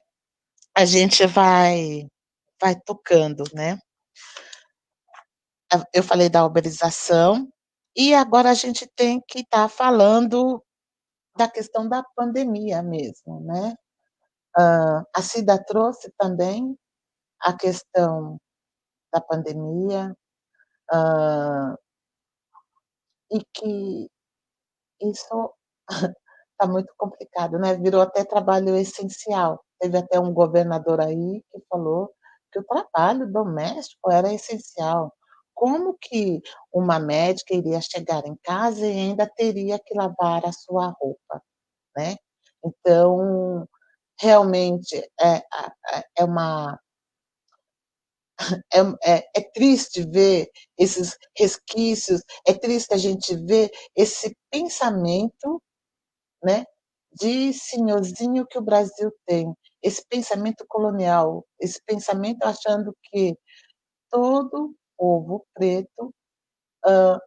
a gente vai tocando, né. Eu falei da uberização, e agora a gente tem que estar falando da questão da pandemia mesmo, né. A Cida trouxe também a questão da pandemia, hã, e que isso está muito complicado, né, virou até trabalho essencial. Teve até um governador aí que falou que o trabalho doméstico era essencial. Como que uma médica iria chegar em casa e ainda teria que lavar a sua roupa, né. Então, realmente é uma é triste ver esses resquícios, é triste a gente ver esse pensamento, né, de senhorzinho que o Brasil tem, esse pensamento colonial, esse pensamento achando que todo povo preto,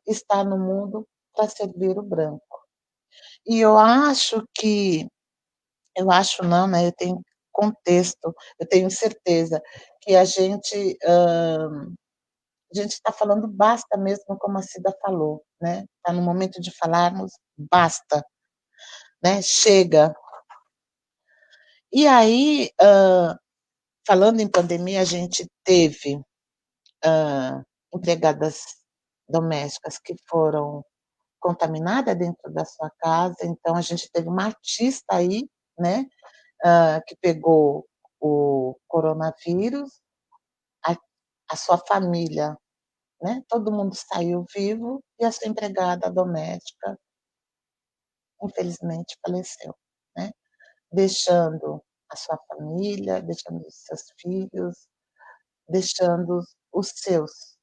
está no mundo para servir o branco. E eu acho não, né, eu tenho contexto, eu tenho certeza que a gente está falando basta mesmo, como a Cida falou, né, está no momento de falarmos basta, né, chega. E aí, falando em pandemia, a gente teve empregadas domésticas que foram contaminadas dentro da sua casa, então a gente teve uma artista aí, né, que pegou o coronavírus, a, a sua família, né, todo mundo saiu vivo e a sua empregada doméstica, infelizmente, faleceu, né, deixando a sua família, deixando os seus filhos, deixando os seus,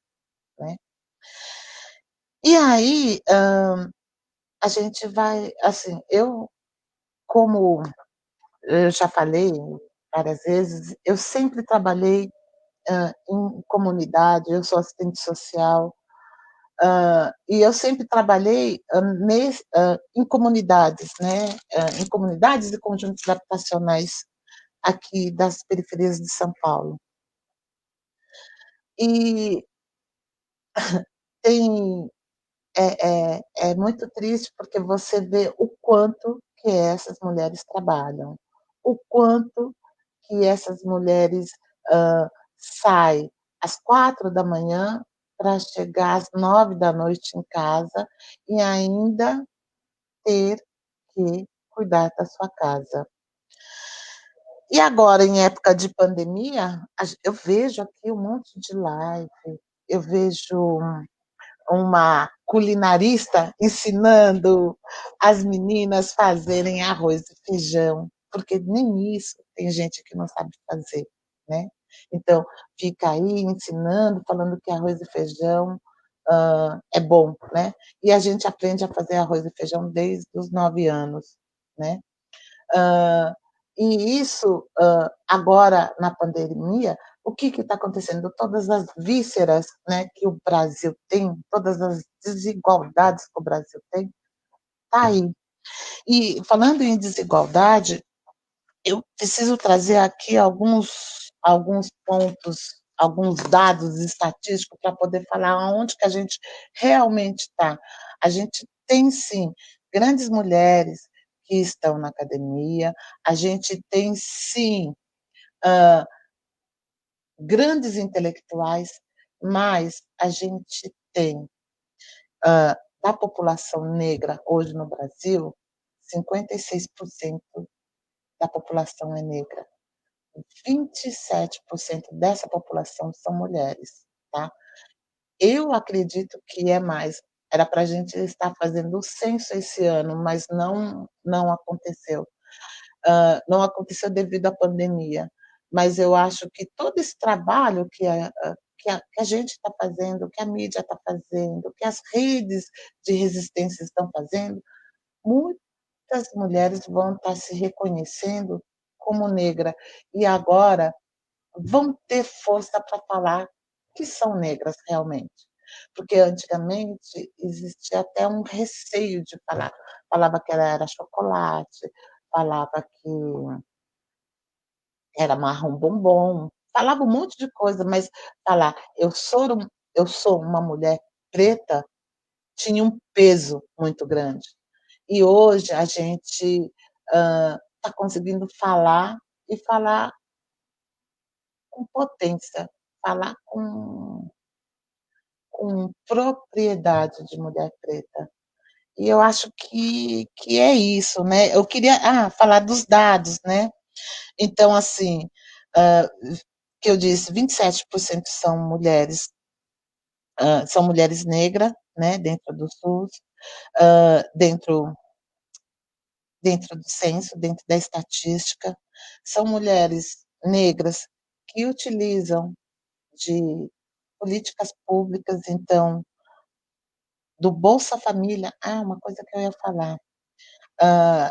né. E aí, a gente vai, assim, eu, como eu já falei várias vezes, eu sempre trabalhei em comunidade, eu sou assistente social, e eu sempre trabalhei em comunidades, né, em comunidades e conjuntos habitacionais aqui das periferias de São Paulo. E tem é muito triste, porque você vê o quanto que essas mulheres trabalham, o quanto que essas mulheres, saem às 4 da manhã para chegar às 9 da noite em casa e ainda ter que cuidar da sua casa. E agora, em época de pandemia, eu vejo aqui um monte de live, eu vejo uma culinarista ensinando as meninas fazerem arroz e feijão, porque nem isso tem gente que não sabe fazer, né. Então, fica aí ensinando, falando que arroz e feijão, é bom, né. E a gente aprende a fazer arroz e feijão desde os 9 anos, né. Hã, e isso, agora na pandemia, o que está acontecendo? Todas as vísceras, né, que o Brasil tem, todas as desigualdades que o Brasil tem, tá aí. E falando em desigualdade, eu preciso trazer aqui alguns pontos, alguns dados estatísticos para poder falar aonde que a gente realmente está. A gente tem sim grandes mulheres que estão na academia, a gente tem sim, hã, grandes intelectuais, mas a gente tem, da população negra hoje no Brasil, 56% da população é negra. 27% dessa população são mulheres, tá. Eu acredito que é mais. Era para a gente estar fazendo o censo esse ano, mas não aconteceu. Não aconteceu devido à pandemia, mas eu acho que todo esse trabalho que a gente está fazendo, que a mídia está fazendo, que as redes de resistência estão fazendo, muitas mulheres vão estar se reconhecendo como negra, e agora vão ter força para falar que são negras realmente. Porque antigamente existia até um receio de falar. Falava que ela era chocolate, falava que era marrom bombom, falava um monte de coisa, mas falar: eu sou uma mulher preta", tinha um peso muito grande. E hoje a gente, está conseguindo falar e falar com potência, falar com propriedade de mulher preta. E eu acho que é isso, né. Eu queria falar dos dados, né. Então, assim, hã, que eu disse, 27% são mulheres negras, né, dentro do SUS, hã, dentro dentro do censo, dentro da estatística. São mulheres negras que utilizam de políticas públicas, então, do Bolsa Família. Uma coisa que eu ia falar, hã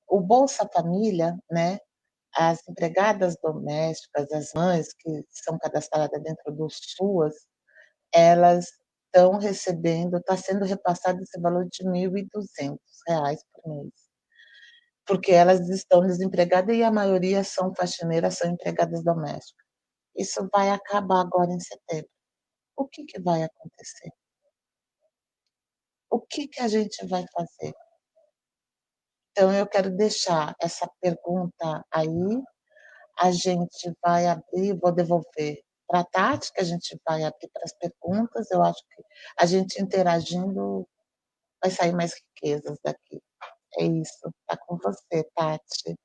o Bolsa Família, né, as empregadas domésticas, as mães que são cadastradas dentro do SUAS, elas estão recebendo, está sendo repassado esse valor de R$ 1.200 por mês, porque elas estão desempregadas e a maioria são faxineiras, são empregadas domésticas. Isso vai acabar agora em setembro. O que que vai acontecer? O que que a gente vai fazer? Então, eu quero deixar essa pergunta aí, a gente vai abrir, vou devolver para a Tati, que a gente vai abrir para as perguntas. Eu acho que a gente interagindo vai sair mais riquezas daqui. É isso, tá com você, Tati.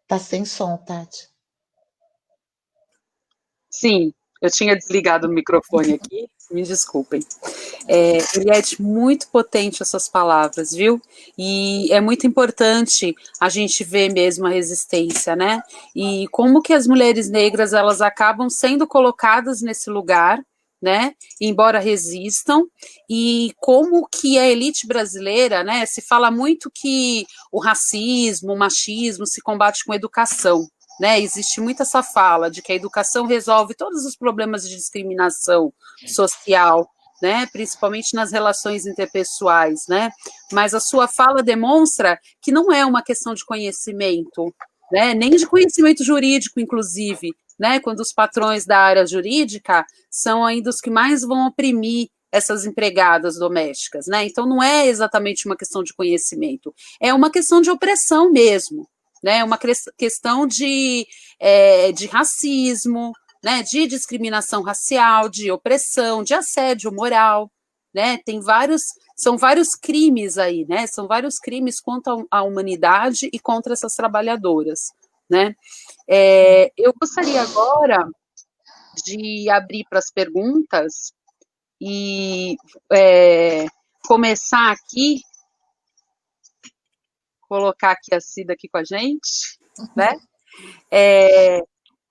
Tá sem som, Tati. Sim, eu tinha desligado o microfone aqui, me desculpem. Eliette, muito potente essas palavras, viu? E é muito importante a gente ver mesmo a resistência, né? E como que as mulheres negras, elas acabam sendo colocadas nesse lugar, né? Embora resistam, e como que a elite brasileira, né? Se fala muito que o racismo, o machismo se combate com educação, né, existe muito essa fala de que a educação resolve todos os problemas de discriminação social, né, principalmente nas relações interpessoais, né, mas a sua fala demonstra que não é uma questão de conhecimento, né, nem de conhecimento jurídico, inclusive, né, quando os patrões da área jurídica são ainda os que mais vão oprimir essas empregadas domésticas, né, então não é exatamente uma questão de conhecimento, é uma questão de opressão mesmo, né, uma questão de racismo, né, de discriminação racial, de opressão, de assédio moral, né, são vários crimes aí, né, são vários crimes contra a humanidade e contra essas trabalhadoras, né. Eu gostaria agora de abrir para as perguntas e começar aqui, colocar aqui a Cida aqui com a gente, né?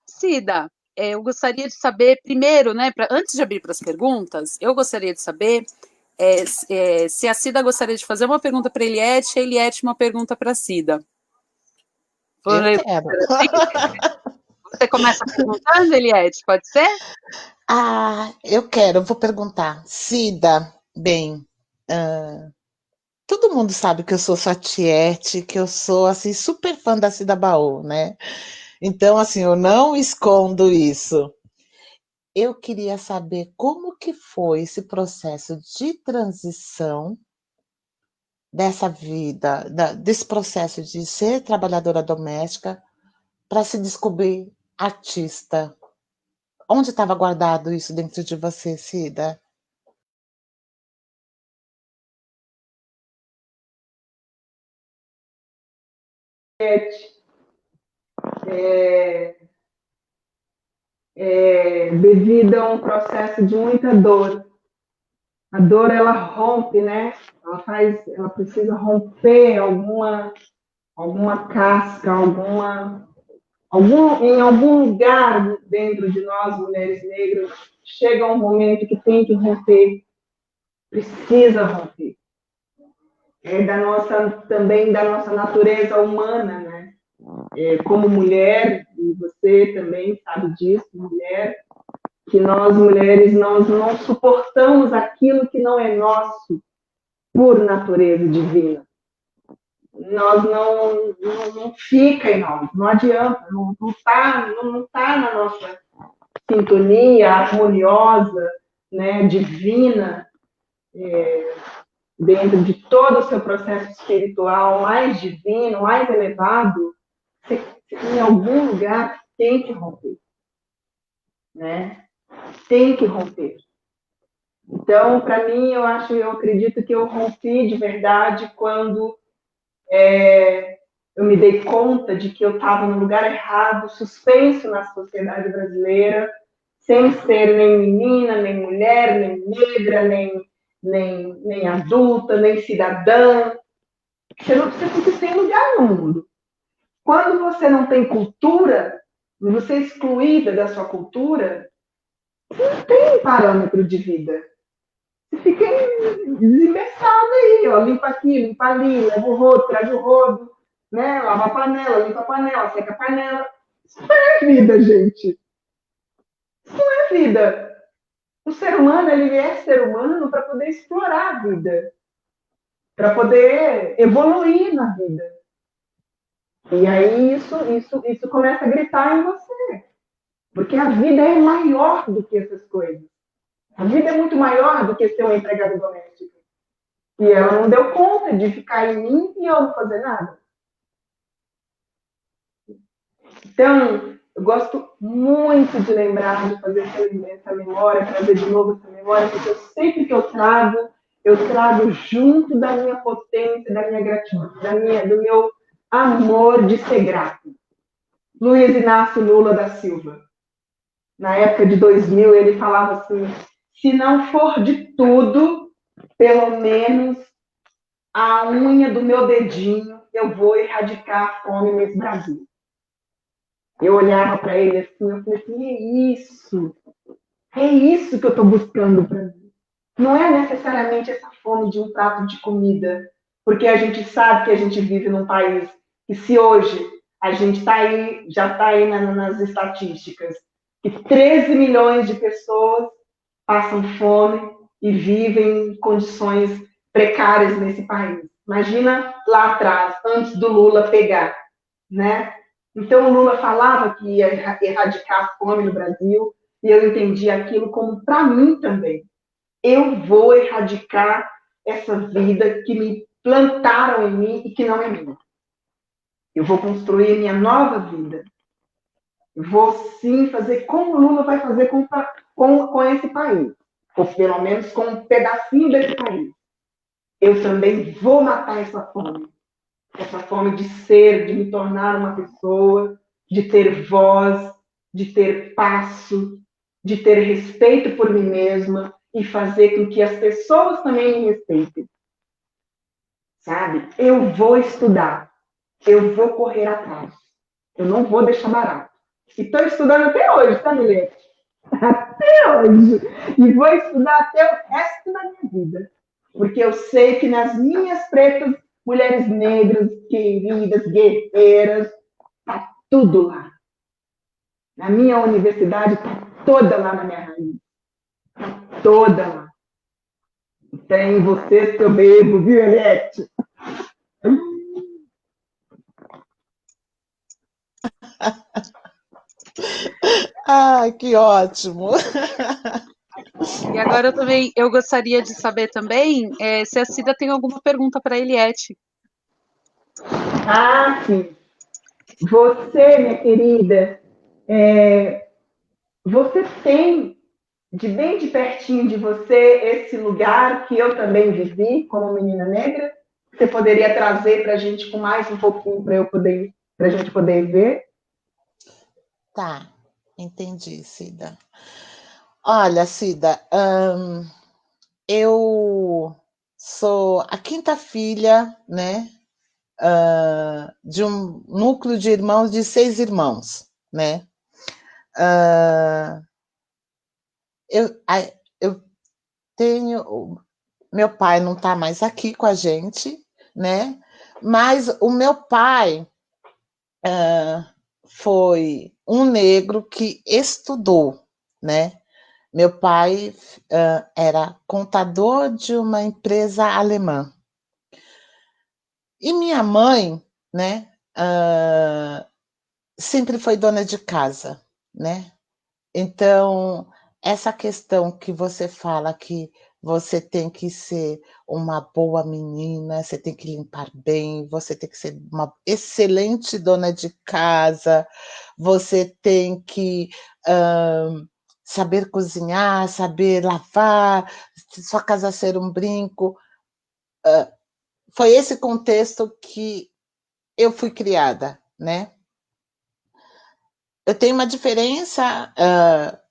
Cida, eu gostaria de saber, primeiro, né, antes de abrir para as perguntas, eu gostaria de saber se a Cida gostaria de fazer uma pergunta para a Eliette uma pergunta para a Cida. Eu quero. Você começa perguntando, Eliette, pode ser? Eu quero, vou perguntar. Cida, bem, todo mundo sabe que eu sou sua tiete, que eu sou, assim, super fã da Cida Baú, né? Então, assim, eu não escondo isso. Eu queria saber como que foi esse processo de transição dessa vida, desse processo de ser trabalhadora doméstica para se descobrir artista. Onde estava guardado isso dentro de você, Cida? Devido a um processo de muita dor. A dor, ela rompe, né? Ela precisa romper alguma casca, em algum lugar dentro de nós, mulheres negras, chega um momento que tem que romper, precisa romper. Também da nossa natureza humana, né? Como mulher, e você também sabe disso, mulher, que nós mulheres nós não suportamos aquilo que não é nosso por natureza divina. Nós não fica em nós, não adianta, não tá na nossa sintonia harmoniosa, né, divina, dentro de todo o seu processo espiritual mais divino, mais elevado, em algum lugar tem que romper, né? Tem que romper. Então, para mim, eu acredito que eu rompi de verdade quando eu me dei conta de que eu estava no lugar errado, suspenso na sociedade brasileira, sem ser nem menina, nem mulher, nem negra, nem adulta, nem cidadã. Você fica sem lugar no mundo. Quando você não tem cultura, você é excluída da sua cultura, você não tem parâmetro de vida. Você fica desinvestado aí, ó, limpa aqui, limpa ali, leva o rodo, traz o rodo, né? Lava a panela, limpa a panela, seca a panela. Isso não é vida, gente. Isso não é vida. O ser humano, ele é ser humano para poder explorar a vida, para poder evoluir na vida. E aí isso começa a gritar em você. Porque a vida é maior do que essas coisas. A vida é muito maior do que ser uma empregada doméstica. E ela não deu conta de ficar em mim e eu não fazer nada. Então, eu gosto muito de lembrar, de fazer essa memória, trazer de novo essa memória, porque eu sempre que eu trago junto da minha potência, da minha gratidão, do meu amor de ser grato. Luiz Inácio Lula da Silva, na época de 2000, ele falava assim, se não for de tudo, pelo menos a unha do meu dedinho, eu vou erradicar a fome nesse Brasil. Eu olhava para ele assim, eu falei assim, é isso que eu estou buscando para mim. Não é necessariamente essa fome de um prato de comida, porque a gente sabe que a gente vive num país que se hoje a gente está aí, já está aí nas estatísticas, que 13 milhões de pessoas passam fome e vivem em condições precárias nesse país. Imagina lá atrás, antes do Lula pegar, né? Então, o Lula falava que ia erradicar a fome no Brasil, e eu entendi aquilo como para mim também. Eu vou erradicar essa vida que me plantaram em mim e que não é minha. Eu vou construir minha nova vida. Eu vou, sim, fazer como o Lula vai fazer com esse país, ou pelo menos com um pedacinho desse país. Eu também vou matar essa fome de ser, de me tornar uma pessoa, de ter voz, de ter passo, de ter respeito por mim mesma e fazer com que as pessoas também me respeitem. Sabe? Eu vou estudar, eu vou correr atrás, eu não vou deixar barato. E estou estudando até hoje, tá, Milete? Até hoje. E vou estudar até o resto da minha vida. Porque eu sei que nas minhas pretas, mulheres negras, queridas, guerreiras, tá tudo lá. Na minha universidade, tá toda lá na minha raiz. Tá toda lá. Tem você, seu bebo, viu, Eliette? Ai, que ótimo! E agora eu gostaria de saber também se a Cida tem alguma pergunta para a Eliette. Ah, sim. Você, minha querida, você tem de bem de pertinho de você esse lugar que eu também vivi como menina negra? Você poderia trazer para a gente com mais um pouquinho para a gente poder ver? Tá, entendi, Cida. Olha, Cida, eu sou a quinta filha, né, de um núcleo de irmãos de 6 irmãos, né? Eu tenho... Meu pai não está mais aqui com a gente, né? Mas o meu pai foi um negro que estudou, né? Meu pai era contador de uma empresa alemã. E minha mãe, né, sempre foi dona de casa, né? Então, essa questão que você fala que você tem que ser uma boa menina, você tem que limpar bem, você tem que ser uma excelente dona de casa, você tem que saber cozinhar, saber lavar, sua casa ser um brinco. Foi esse contexto que eu fui criada, né? Eu tenho uma diferença.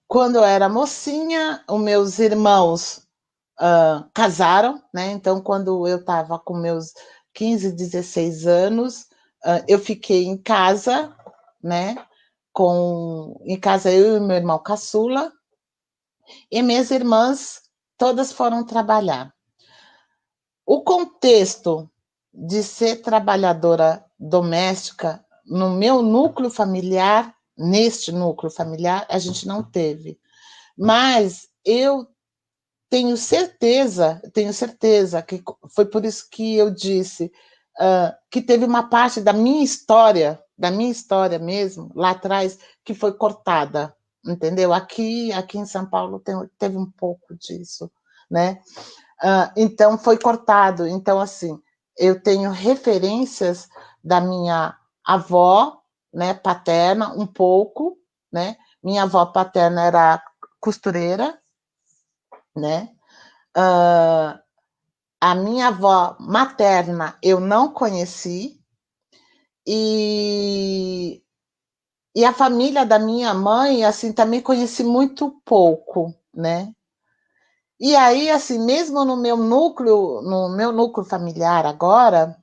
Quando eu era mocinha, os meus irmãos casaram, né? Então, quando eu estava com meus 15, 16 anos, eu fiquei em casa, né? Em casa eu e meu irmão caçula, e minhas irmãs todas foram trabalhar. O contexto de ser trabalhadora doméstica no meu núcleo familiar, neste núcleo familiar, a gente não teve. Mas eu tenho certeza que foi por isso que eu disse que teve uma parte da minha história mesmo, lá atrás, que foi cortada, entendeu? Aqui em São Paulo teve um pouco disso, né? Então, foi cortado. Então, assim, eu tenho referências da minha avó, né, paterna, um pouco, né? Minha avó paterna era costureira, né? A minha avó materna eu não conheci, e a família da minha mãe, assim, também conheci muito pouco, né? E aí, assim, mesmo no meu núcleo familiar agora,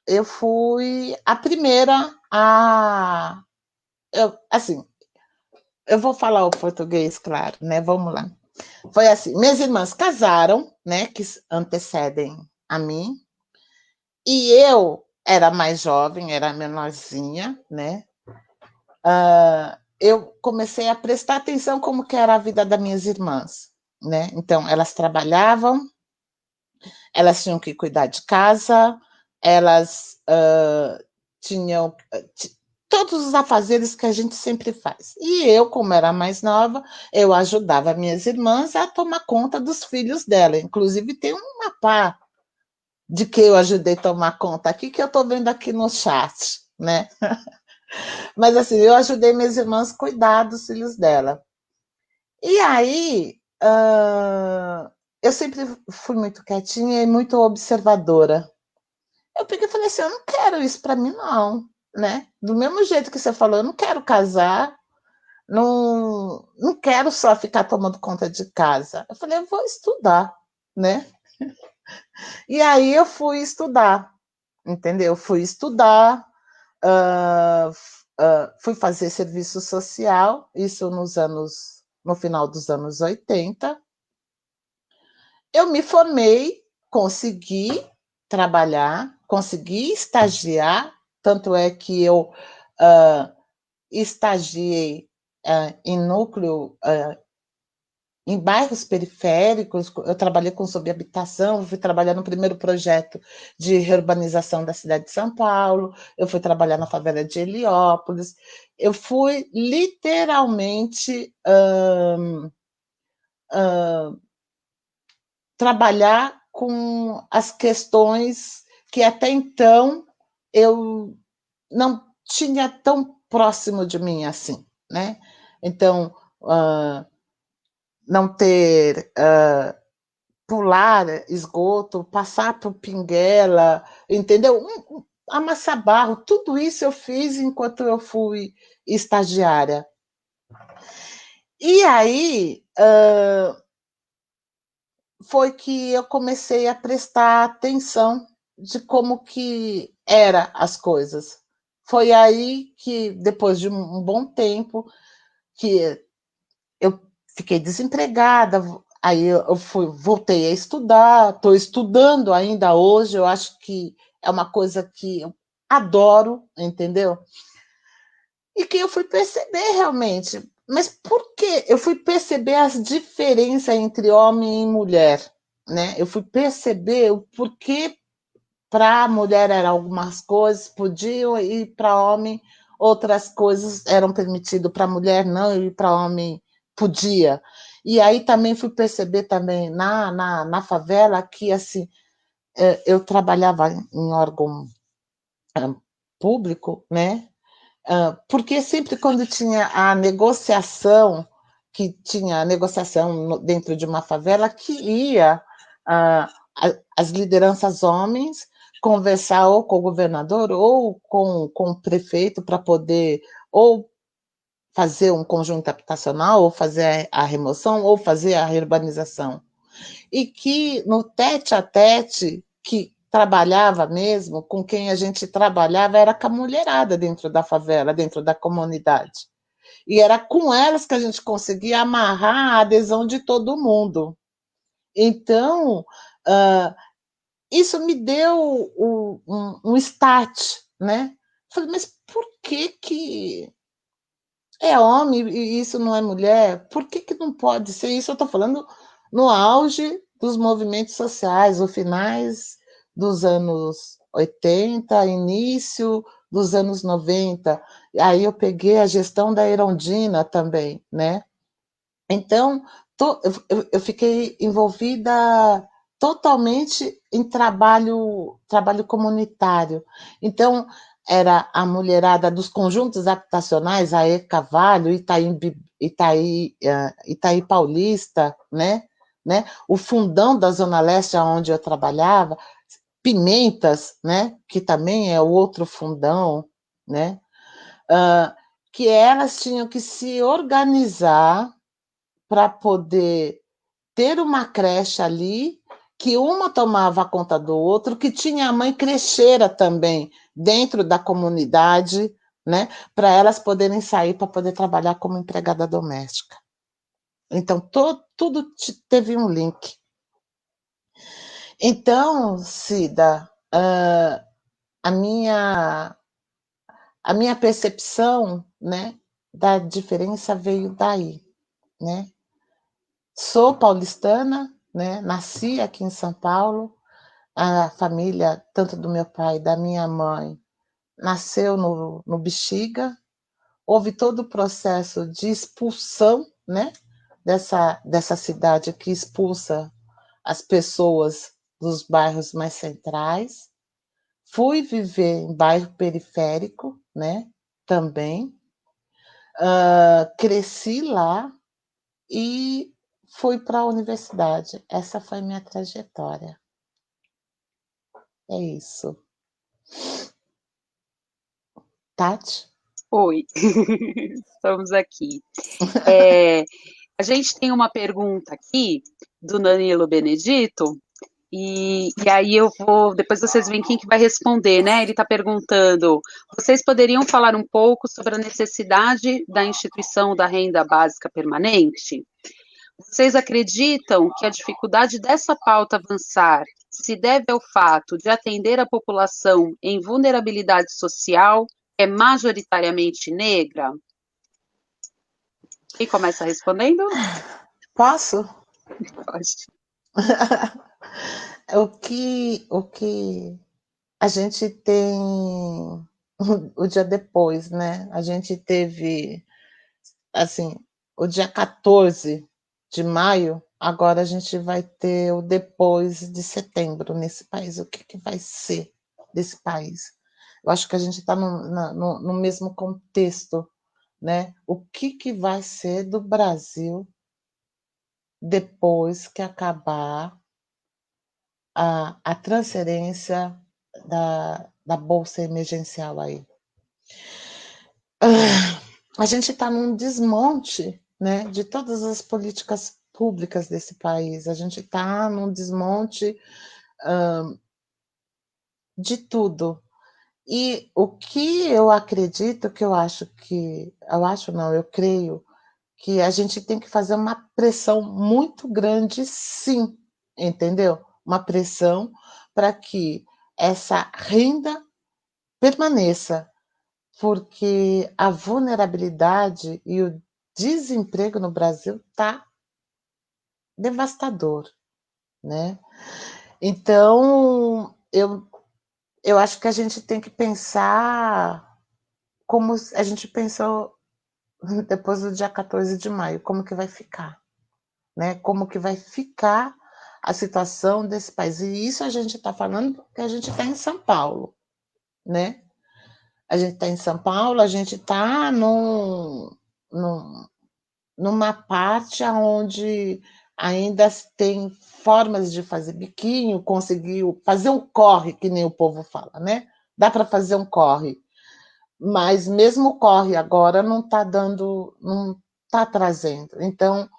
eu fui a primeira assim, eu vou falar o português, claro, né? Vamos lá. Foi assim, minhas irmãs casaram, né? Que antecedem a mim, e eu era mais jovem, era menorzinha, né? Eu comecei a prestar atenção como que era a vida das minhas irmãs, né? Então, elas trabalhavam, elas tinham que cuidar de casa, elas tinham todos os afazeres que a gente sempre faz. E eu, como era mais nova, eu ajudava minhas irmãs a tomar conta dos filhos dela. Inclusive, tem uma pá de que eu ajudei a tomar conta aqui, que eu estou vendo aqui no chat, né? Mas, assim, eu ajudei minhas irmãs a cuidar dos filhos dela. E aí, eu sempre fui muito quietinha e muito observadora. Eu peguei e falei assim, eu não quero isso para mim, não, né? Do mesmo jeito que você falou, eu não quero casar, não quero só ficar tomando conta de casa. Eu falei, eu vou estudar, né? E aí eu fui estudar, entendeu? Fui estudar, fui fazer serviço social, isso no final dos anos 80. Eu me formei, consegui trabalhar, consegui estagiar, tanto é que eu estagiei em núcleo, em bairros periféricos, eu trabalhei com subhabitação, fui trabalhar no primeiro projeto de reurbanização da cidade de São Paulo, eu fui trabalhar na favela de Heliópolis, eu fui literalmente trabalhar com as questões que até então eu não tinha tão próximo de mim assim, né? Então, não ter pular esgoto, passar por pinguela, entendeu? Amassar barro, tudo isso eu fiz enquanto eu fui estagiária. E aí foi que eu comecei a prestar atenção de como que era as coisas. Foi aí que, depois de um bom tempo, que eu fiquei desempregada, aí eu voltei a estudar, estou estudando ainda hoje, eu acho que é uma coisa que eu adoro, entendeu? E que eu fui perceber realmente, mas por que? Eu fui perceber as diferenças entre homem e mulher, né? Eu fui perceber o porquê para a mulher eram algumas coisas podiam e para homem outras coisas eram permitidas, para a mulher não e para homem podia. E aí também fui perceber também na favela que assim eu trabalhava em órgão público, né? Porque sempre quando tinha a negociação, que tinha a negociação dentro de uma favela, que ia as lideranças homens conversar ou com o governador ou com o prefeito para poder ou fazer um conjunto habitacional, ou fazer a remoção, ou fazer a urbanização. E que no tete a tete, que trabalhava mesmo, com quem a gente trabalhava, era com a mulherada dentro da favela, dentro da comunidade. E era com elas que a gente conseguia amarrar a adesão de todo mundo. Então, isso me deu um start, né? Falei, mas por que é homem e isso não é mulher? Por que não pode ser isso? Eu estou falando no auge dos movimentos sociais, os finais dos anos 80, início dos anos 90. Aí eu peguei a gestão da Erundina também, né? Então, eu fiquei envolvida totalmente em trabalho comunitário. Então, era a mulherada dos conjuntos habitacionais, Aê Carvalho, Itaí Paulista, né? O fundão da Zona Leste, onde eu trabalhava, Pimentas, né? Que também é outro fundão, né? Uh, que elas tinham que se organizar para poder ter uma creche ali, que uma tomava conta do outro, que tinha a mãe crecheira também dentro da comunidade, né, para elas poderem sair para poder trabalhar como empregada doméstica. Então, tudo teve um link. Então, Cida, a minha percepção, né, da diferença veio daí, né? Sou paulistana, né? Nasci aqui em São Paulo. A família, tanto do meu pai e da minha mãe, nasceu no Bexiga. Houve todo o processo de expulsão, né? Dessa cidade que expulsa as pessoas dos bairros mais centrais. Fui viver em bairro periférico, né? Também. Cresci lá e fui para a universidade. Essa foi minha trajetória. É isso. Tati? Oi, estamos aqui. A gente tem uma pergunta aqui do Danilo Benedito, e aí eu vou, depois vocês veem quem que vai responder, né? Ele está perguntando, vocês poderiam falar um pouco sobre a necessidade da instituição da renda básica permanente? Vocês acreditam que a dificuldade dessa pauta avançar se deve ao fato de atender a população em vulnerabilidade social, que é majoritariamente negra? Quem começa respondendo? Posso? Pode. O que a gente tem o dia depois, né? A gente teve, assim, o dia 14 de maio, agora a gente vai ter o depois de setembro nesse país. O que vai ser desse país? Eu acho que a gente está no mesmo contexto, né? O que vai ser do Brasil depois que acabar a transferência da bolsa emergencial aí? A gente está num desmonte, né, de todas as políticas públicas desse país. A gente está num desmonte de tudo. E o que eu acredito, que eu acho que, eu acho não, eu creio que a gente tem que fazer uma pressão muito grande, sim, entendeu? Uma pressão para que essa renda permaneça, porque a vulnerabilidade e o desemprego no Brasil está devastador, né? Então, eu acho que a gente tem que pensar como a gente pensou depois do dia 14 de maio, como que vai ficar, né? Como que vai ficar a situação desse país. E isso a gente está falando porque a gente está em São Paulo, né? A gente está em São Paulo, a gente está numa parte onde ainda tem formas de fazer biquinho, conseguiu fazer um corre, que nem o povo fala, né? Dá para fazer um corre, mas mesmo o corre agora não está dando, não está trazendo. Então,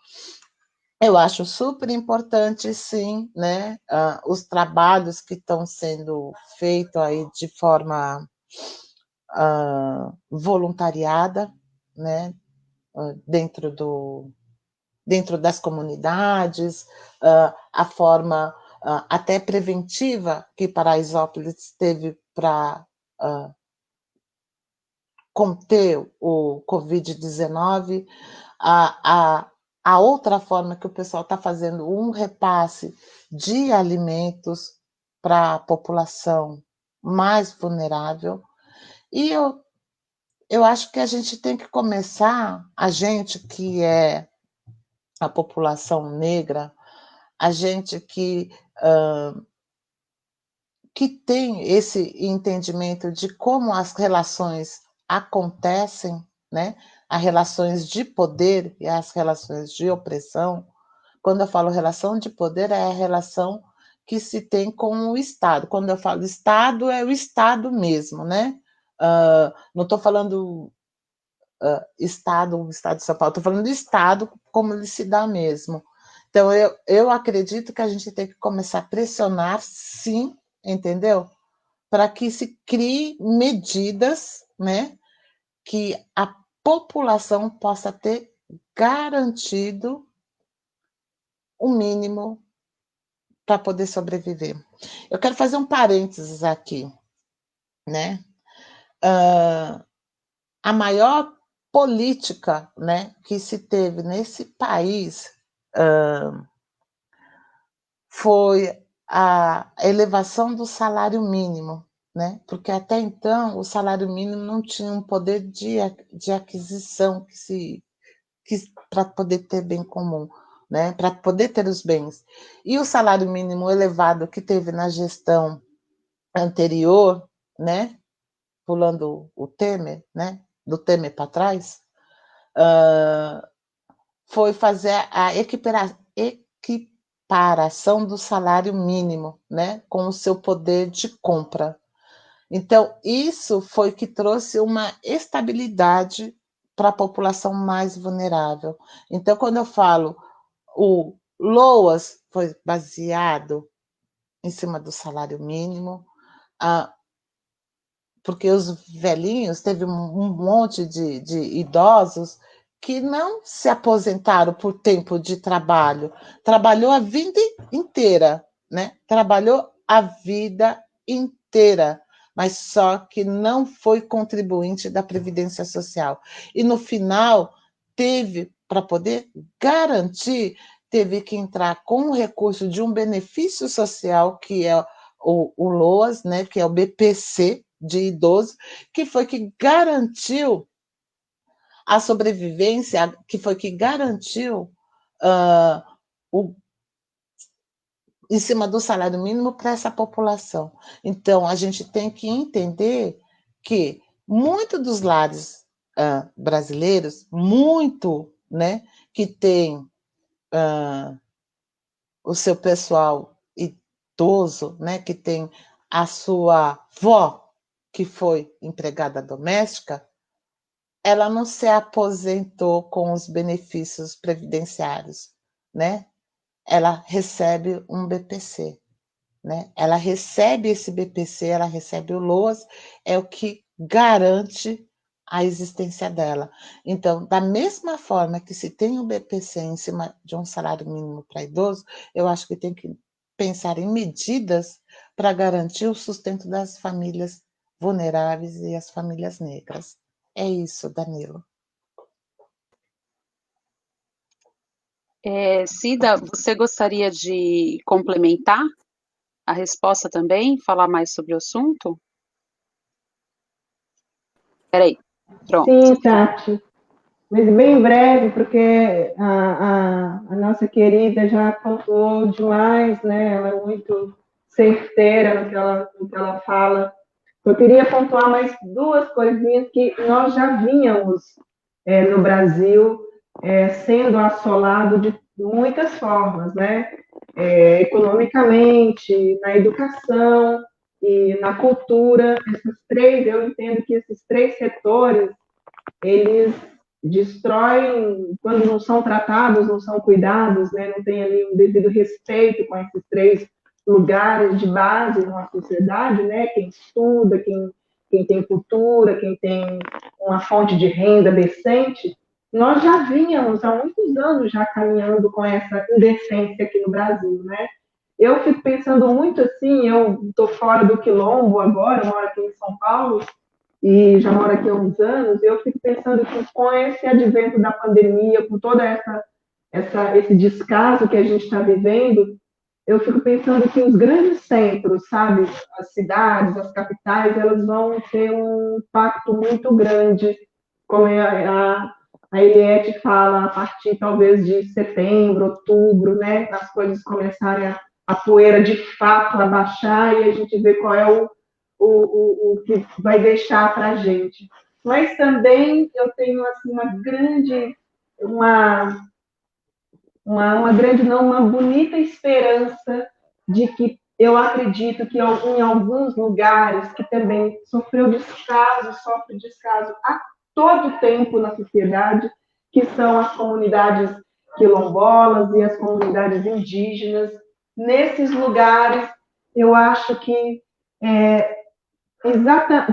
eu acho super importante, sim, né? Os trabalhos que estão sendo feitos aí de forma voluntariada, né? Dentro das comunidades, a forma até preventiva que Paraisópolis teve para conter o Covid-19, a outra forma que o pessoal está fazendo um repasse de alimentos para a população mais vulnerável. E eu acho que a gente tem que começar, a gente que é a população negra, a gente que tem esse entendimento de como as relações acontecem, né? As relações de poder e as relações de opressão. Quando eu falo relação de poder, é a relação que se tem com o Estado. Quando eu falo Estado, é o Estado mesmo, né? Não estou falando o Estado de São Paulo, estou falando do Estado como ele se dá mesmo. Então, eu acredito que a gente tem que começar a pressionar, sim, entendeu? Para que se crie medidas, né, que a população possa ter garantido o mínimo para poder sobreviver. Eu quero fazer um parênteses aqui, né? A maior política, né, que se teve nesse país foi a elevação do salário mínimo, né? Porque até então o salário mínimo não tinha um poder de aquisição para poder ter bem comum, né? Para poder ter os bens. E o salário mínimo elevado que teve na gestão anterior, né? Pulando o Temer, né? Do Temer para trás, foi fazer a equiparação do salário mínimo, né? Com o seu poder de compra. Então, isso foi que trouxe uma estabilidade para a população mais vulnerável. Então, quando eu falo o LOAS foi baseado em cima do salário mínimo, porque os velhinhos, teve um monte de idosos que não se aposentaram por tempo de trabalho, trabalhou a vida inteira, né? Trabalhou a vida inteira, mas só que não foi contribuinte da Previdência Social. E no final, teve, para poder garantir, teve que entrar com o recurso de um benefício social, que é o LOAS, né, que é o BPC de idoso, que foi que garantiu a sobrevivência, que foi que garantiu o em cima do salário mínimo para essa população. Então, a gente tem que entender que muitos dos lares brasileiros, muito, né, que tem o seu pessoal idoso, né, que tem a sua avó, que foi empregada doméstica, ela não se aposentou com os benefícios previdenciários, né? Ela recebe um BPC, né? Ela recebe esse BPC, ela recebe o LOAS, é o que garante a existência dela. Então, da mesma forma que se tem o BPC em cima de um salário mínimo para idoso, eu acho que tem que pensar em medidas para garantir o sustento das famílias vulneráveis e as famílias negras. É isso, Danilo. Cida, você gostaria de complementar a resposta também? Falar mais sobre o assunto? Peraí, pronto. Sim, Tati. Mas bem breve, porque a nossa querida já pontuou demais, né? Ela é muito certeira no que ela fala. Eu queria pontuar mais duas coisinhas que nós já vínhamos no Brasil sendo assolado de muitas formas, né? Economicamente, na educação e na cultura. Eu entendo que esses três setores, eles destroem quando não são tratados, não são cuidados, né? Não tem ali um devido respeito com esses três lugares de base numa sociedade, né? Quem estuda, quem tem cultura, quem tem uma fonte de renda decente, nós já vínhamos há muitos anos já caminhando com essa indecência aqui no Brasil, né? Eu fico pensando muito assim, eu estou fora do Quilombo agora, moro aqui em São Paulo, e já moro aqui há uns anos, eu fico pensando que com esse advento da pandemia, com toda esse descaso que a gente está vivendo, eu fico pensando que os grandes centros, sabe, as cidades, as capitais, elas vão ter um impacto muito grande, como A Eliette fala a partir, talvez, de setembro, outubro, né? As coisas começarem a poeira, de fato, a baixar e a gente vê qual é o que vai deixar para a gente. Mas também eu tenho, assim, uma bonita esperança de que eu acredito que em alguns lugares que também sofre descaso a todo tempo na sociedade, que são as comunidades quilombolas e as comunidades indígenas. Nesses lugares, eu acho que,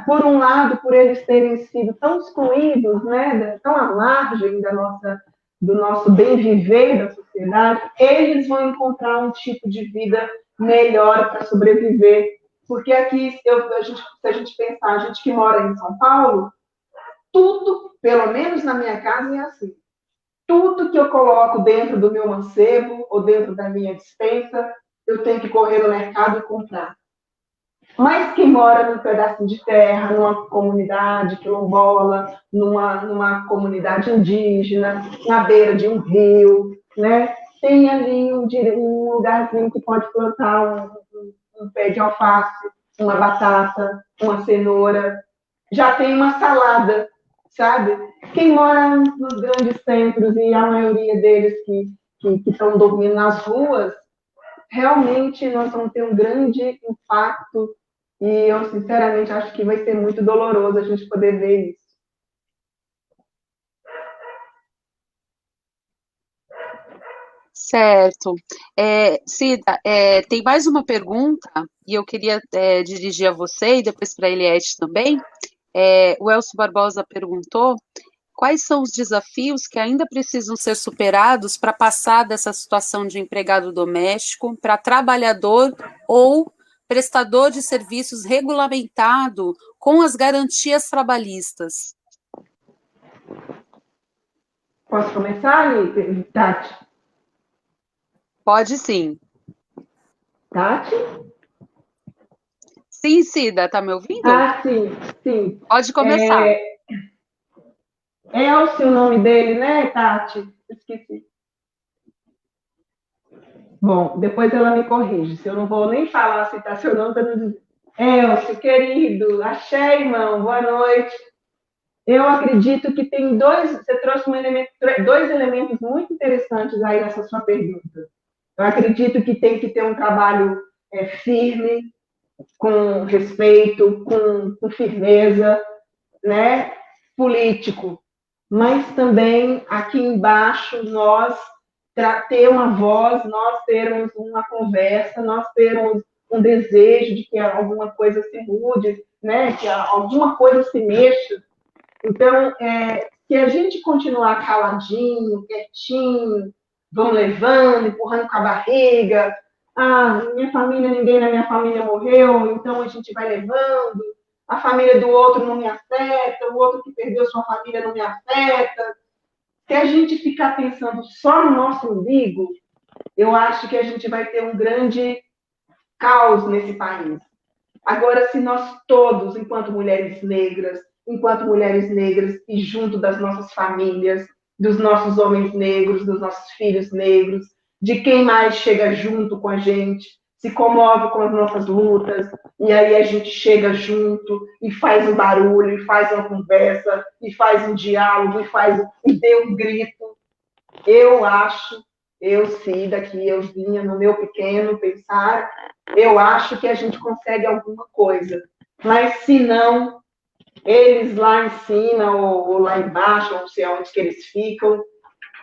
por um lado, por eles terem sido tão excluídos, né, tão à margem do nosso bem viver da sociedade, eles vão encontrar um tipo de vida melhor para sobreviver. Porque aqui, se a gente pensar, a gente que mora em São Paulo, tudo, pelo menos na minha casa, é assim. Tudo que eu coloco dentro do meu mancebo ou dentro da minha despensa, eu tenho que correr no mercado e comprar. Mas quem mora num pedaço de terra, numa comunidade quilombola, numa comunidade indígena, na beira de um rio, né? Tem ali um lugarzinho que pode plantar um pé de alface, uma batata, uma cenoura, já tem uma salada, sabe? Quem mora nos grandes centros, e a maioria deles que estão dormindo nas ruas, realmente nós vamos ter um grande impacto e eu, sinceramente, acho que vai ser muito doloroso a gente poder ver isso. Certo. Cida, tem mais uma pergunta, e eu queria dirigir a você e depois para a Eliette também. O Elcio Barbosa perguntou quais são os desafios que ainda precisam ser superados para passar dessa situação de empregado doméstico para trabalhador ou prestador de serviços regulamentado com as garantias trabalhistas. Posso começar, Tati? Pode sim. Tati? Sim, Cida, tá me ouvindo? Ah, sim, sim. Pode começar. Elcio o nome dele, né, Tati? Esqueci. Bom, depois ela me corrige, se eu não vou nem falar se tá seu nome para não dizer. Elcio, querido, axé, irmão, boa noite. Eu acredito que tem você trouxe dois elementos muito interessantes aí nessa sua pergunta. Eu acredito que tem que ter um trabalho firme, com respeito, com firmeza, né, político, mas também aqui embaixo nós ter uma voz, nós termos uma conversa, nós termos um desejo de que alguma coisa se mude, né, que alguma coisa se mexa. Então, se a gente continuar caladinho, quietinho, vamos levando, empurrando com a barriga, ninguém na minha família morreu, então a gente vai levando, a família do outro não me afeta, o outro que perdeu sua família não me afeta. Se a gente ficar pensando só no nosso umbigo, eu acho que a gente vai ter um grande caos nesse país. Agora, se nós todos, enquanto mulheres negras e junto das nossas famílias, dos nossos homens negros, dos nossos filhos negros, de quem mais chega junto com a gente, se comove com as nossas lutas, e aí a gente chega junto e faz um barulho, e faz uma conversa, e faz um diálogo, e dê um grito. Eu acho, Cida, que eu vinha no meu pequeno pensar, eu acho que a gente consegue alguma coisa. Mas se não, eles lá em cima ou lá embaixo, não sei onde que eles ficam,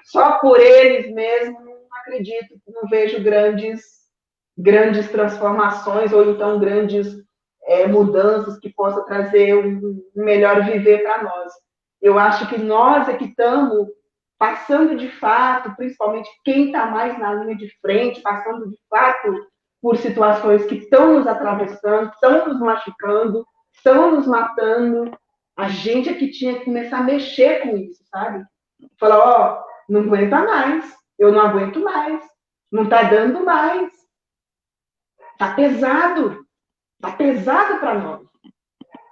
só por eles mesmo, não acredito, não vejo grandes transformações ou então grandes mudanças que possam trazer um melhor viver para nós. Eu acho que nós é que estamos passando de fato, principalmente quem está mais na linha de frente, passando de fato por situações que estão nos atravessando, estão nos machucando, estão nos matando. A gente é que tinha que começar a mexer com isso, sabe? Falar, não aguenta mais, eu não aguento mais, não está dando mais. Está pesado para nós.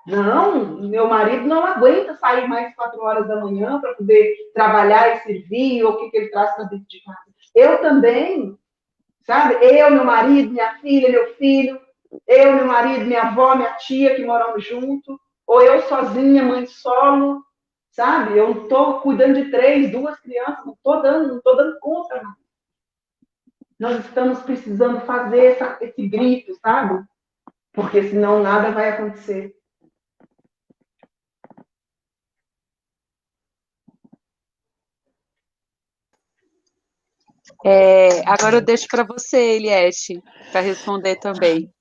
Não, meu marido não aguenta sair mais 4 horas da manhã para poder trabalhar e servir, ou o que ele traz para dentro de casa. Eu também, sabe? Eu, meu marido, minha filha, meu filho, eu, meu marido, minha avó, minha tia, que moramos junto, ou eu sozinha, mãe solo, sabe? Eu estou cuidando de 2 crianças, não tô dando conta. Não. Nós estamos precisando fazer esse grito, sabe? Porque senão nada vai acontecer. Agora eu deixo para você, Eliette, para responder também.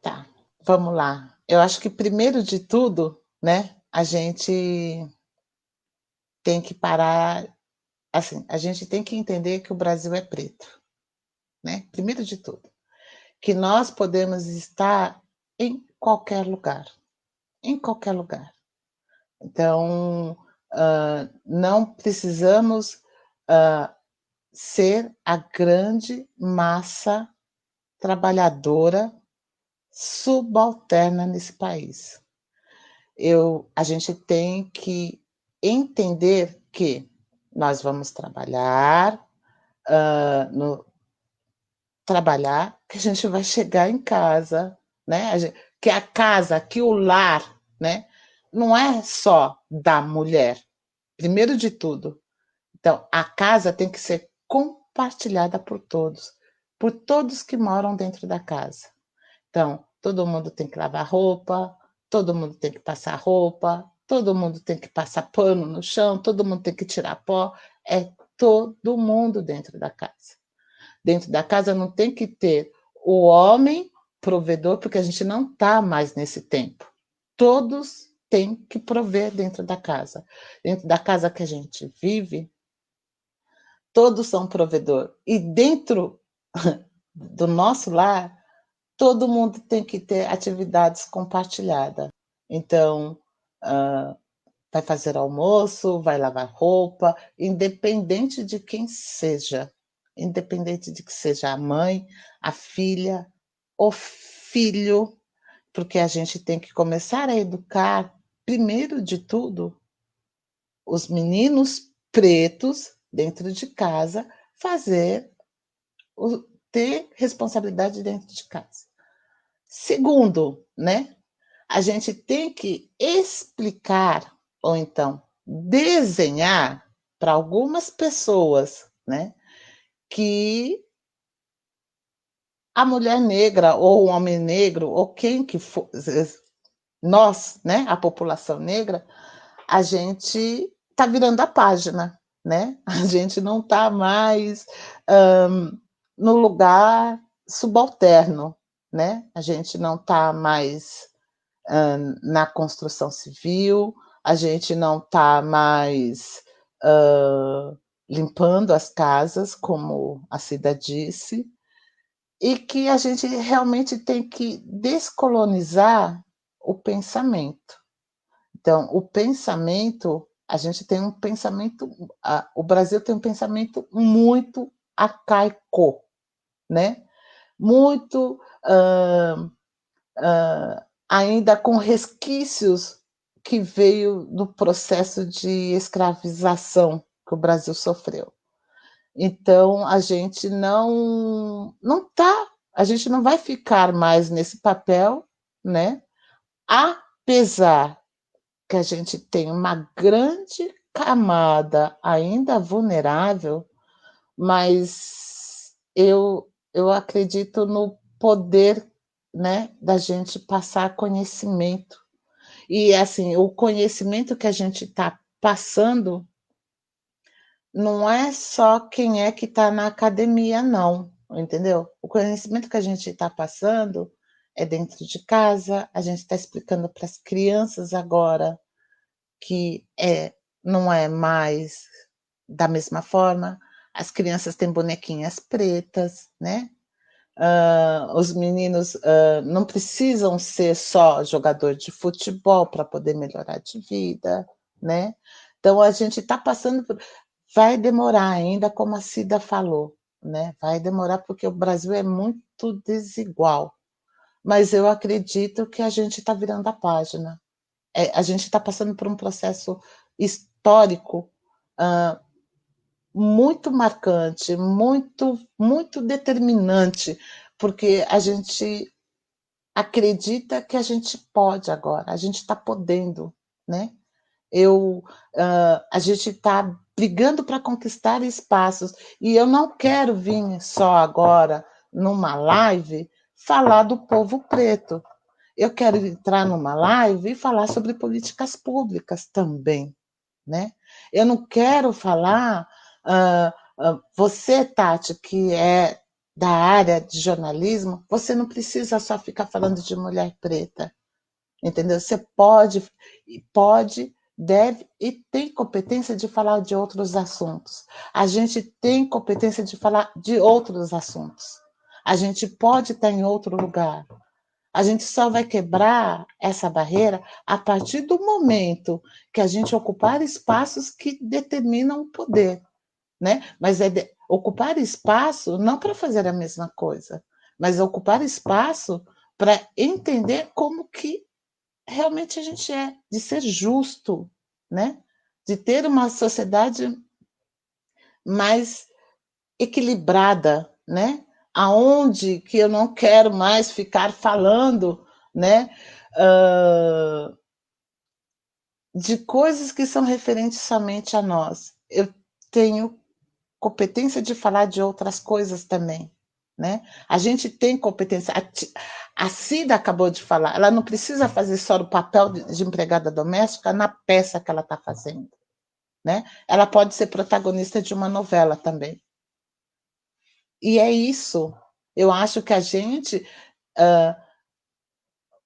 Tá, vamos lá. Eu acho que primeiro de tudo, né, a gente tem que parar, assim, a gente tem que entender que o Brasil é preto, né? Primeiro de tudo, que nós podemos estar em qualquer lugar, em qualquer lugar. Então, não precisamos ser a grande massa trabalhadora subalterna nesse país. A gente tem que entender que nós vamos trabalhar, trabalhar, que a gente vai chegar em casa, né? Que a casa, que o lar, né? Não é só da mulher, primeiro de tudo. Então, a casa tem que ser compartilhada por todos que moram dentro da casa. Então, todo mundo tem que lavar roupa, todo mundo tem que passar roupa, todo mundo tem que passar pano no chão, todo mundo tem que tirar pó. É todo mundo dentro da casa. Dentro da casa não tem que ter o homem provedor, porque a gente não está mais nesse tempo. Todos têm que prover dentro da casa. Dentro da casa que a gente vive, todos são provedor. E dentro do nosso lar, todo mundo tem que ter atividades compartilhadas. Então, vai fazer almoço, vai lavar roupa, independente de quem seja. Independente de que seja a mãe, a filha, o filho, porque a gente tem que começar a educar, primeiro de tudo, os meninos pretos dentro de casa, ter responsabilidade dentro de casa. Segundo, né? A gente tem que explicar, ou então desenhar para algumas pessoas, né? Que a mulher negra, ou o homem negro, ou quem que for, nós, né? A população negra, a gente está virando a página, né? A gente não está mais no lugar subalterno, né? A gente não está mais na construção civil, a gente não está mais limpando as casas, como a Cida disse, e que a gente realmente tem que descolonizar o pensamento. Então, o pensamento, a gente tem um pensamento, o Brasil tem um pensamento muito arcaico, né? Muito ainda com resquícios que veio do processo de escravização que o Brasil sofreu. Então, a gente a gente não vai ficar mais nesse papel, né? Apesar que a gente tem uma grande camada ainda vulnerável, mas eu acredito no poder, né, da gente passar conhecimento. E assim, o conhecimento que a gente está passando não é só quem é que está na academia, não, entendeu? O conhecimento que a gente está passando é dentro de casa, a gente está explicando para as crianças agora que não é mais da mesma forma. As crianças têm bonequinhas pretas, né? Os meninos não precisam ser só jogador de futebol para poder melhorar de vida, né? Então a gente está passando por. Vai demorar ainda, como a Cida falou, né? Vai demorar porque o Brasil é muito desigual. Mas eu acredito que a gente está virando a página, a gente está passando por um processo histórico muito marcante, muito, muito determinante, porque a gente acredita que a gente pode agora, a gente está podendo, né? A gente está brigando para conquistar espaços, e eu não quero vir só agora, numa live, falar do povo preto. Eu quero entrar numa live e falar sobre políticas públicas também, né? Eu não quero falar... você, Tati, que é da área de jornalismo, você não precisa só ficar falando de mulher preta, entendeu? Você pode, deve e tem competência de falar de outros assuntos. A gente tem competência de falar de outros assuntos. A gente pode estar em outro lugar. A gente só vai quebrar essa barreira a partir do momento que a gente ocupar espaços que determinam o poder, né? Mas ocupar espaço não para fazer a mesma coisa, mas ocupar espaço para entender como que realmente a gente é, de ser justo, né? De ter uma sociedade mais equilibrada, né? Aonde que eu não quero mais ficar falando, né? De coisas que são referentes somente a nós. Eu tenho competência de falar de outras coisas também, né? A gente tem competência. A Cida acabou de falar, ela não precisa fazer só o papel de empregada doméstica na peça que ela está fazendo, né? Ela pode ser protagonista de uma novela também. E é isso. Eu acho que a gente...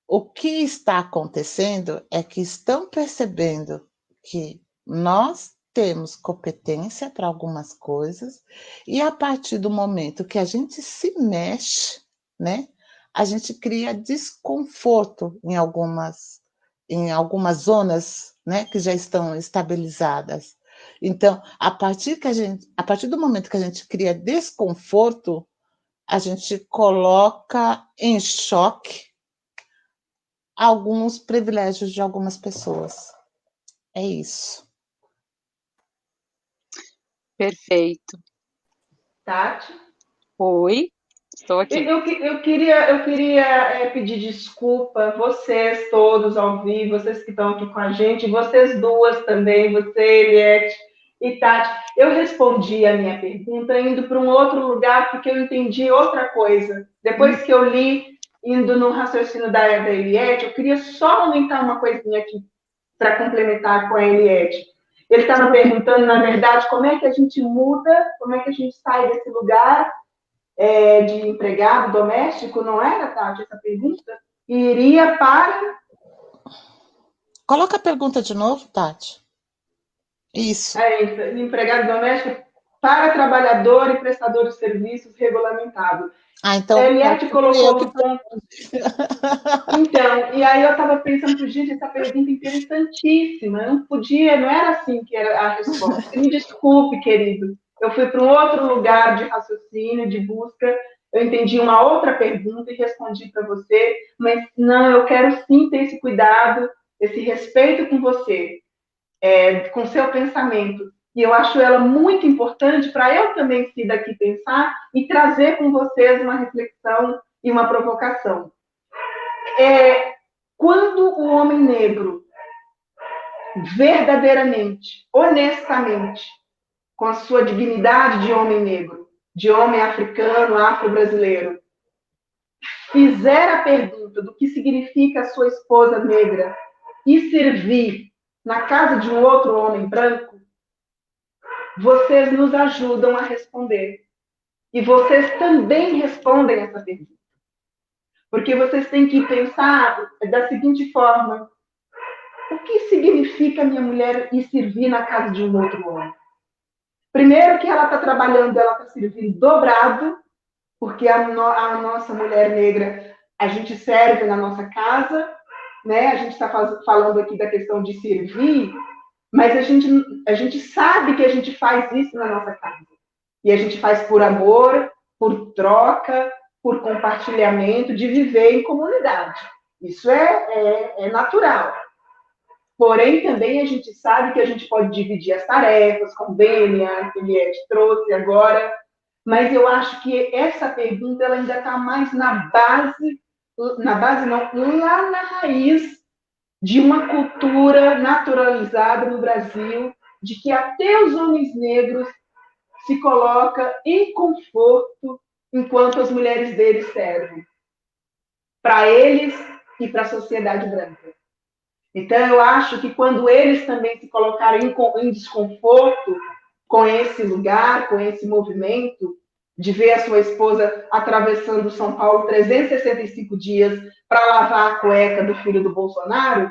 o que está acontecendo é que estão percebendo que nós temos competência para algumas coisas, e a partir do momento que a gente se mexe, né, a gente cria desconforto em algumas zonas, né, que já estão estabilizadas. Então, a partir do momento que a gente cria desconforto, a gente coloca em choque alguns privilégios de algumas pessoas. É isso. Perfeito. Tati? Oi, estou aqui. Eu queria pedir desculpa, vocês todos ao vivo, vocês que estão aqui com a gente, vocês duas também, você, Eliette e Tati. Eu respondi a minha pergunta indo para um outro lugar porque eu entendi outra coisa. Depois que eu li, indo no raciocínio da Eliette, eu queria só aumentar uma coisinha aqui para complementar com a Eliette. Ele estava perguntando, na verdade, como é que a gente muda, como é que a gente sai desse lugar de empregado doméstico, não era, Tati, essa pergunta? E iria para... Coloca a pergunta de novo, Tati. Isso. Empregado doméstico para trabalhador e prestador de serviços regulamentado. Então... Eliette colocou no ponto... Então, e aí eu estava pensando, gente, essa pergunta interessantíssima. Não era assim que era a resposta. Me desculpe, querido. Eu fui para um outro lugar de raciocínio, de busca. Eu entendi uma outra pergunta e respondi para você. Mas não, eu quero sim ter esse cuidado, esse respeito com você, com seu pensamento. E eu acho ela muito importante para eu também vir daqui pensar e trazer com vocês uma reflexão e uma provocação. Quando o homem negro, verdadeiramente, honestamente, com a sua dignidade de homem negro, de homem africano, afro-brasileiro, fizer a pergunta do que significa a sua esposa negra e servir na casa de um outro homem branco, vocês nos ajudam a responder. E vocês também respondem essa pergunta. Porque vocês têm que pensar da seguinte forma: o que significa minha mulher ir servir na casa de um outro homem? Primeiro que ela está trabalhando, ela está servindo dobrado, porque a nossa mulher negra, a gente serve na nossa casa, né? A gente está falando aqui da questão de servir, mas a gente sabe que a gente faz isso na nossa casa. E a gente faz por amor, por troca, por compartilhamento, de viver em comunidade. Isso é natural. Porém, também a gente sabe que a gente pode dividir as tarefas, como bem a Juliette trouxe agora, mas eu acho que essa pergunta ela ainda está mais na base não, lá na raiz de uma cultura naturalizada no Brasil, de que até os homens negros se colocam em conforto enquanto as mulheres deles servem para eles e para a sociedade branca. Então, eu acho que quando eles também se colocarem em desconforto com esse lugar, com esse movimento, de ver a sua esposa atravessando São Paulo 365 dias para lavar a cueca do filho do Bolsonaro,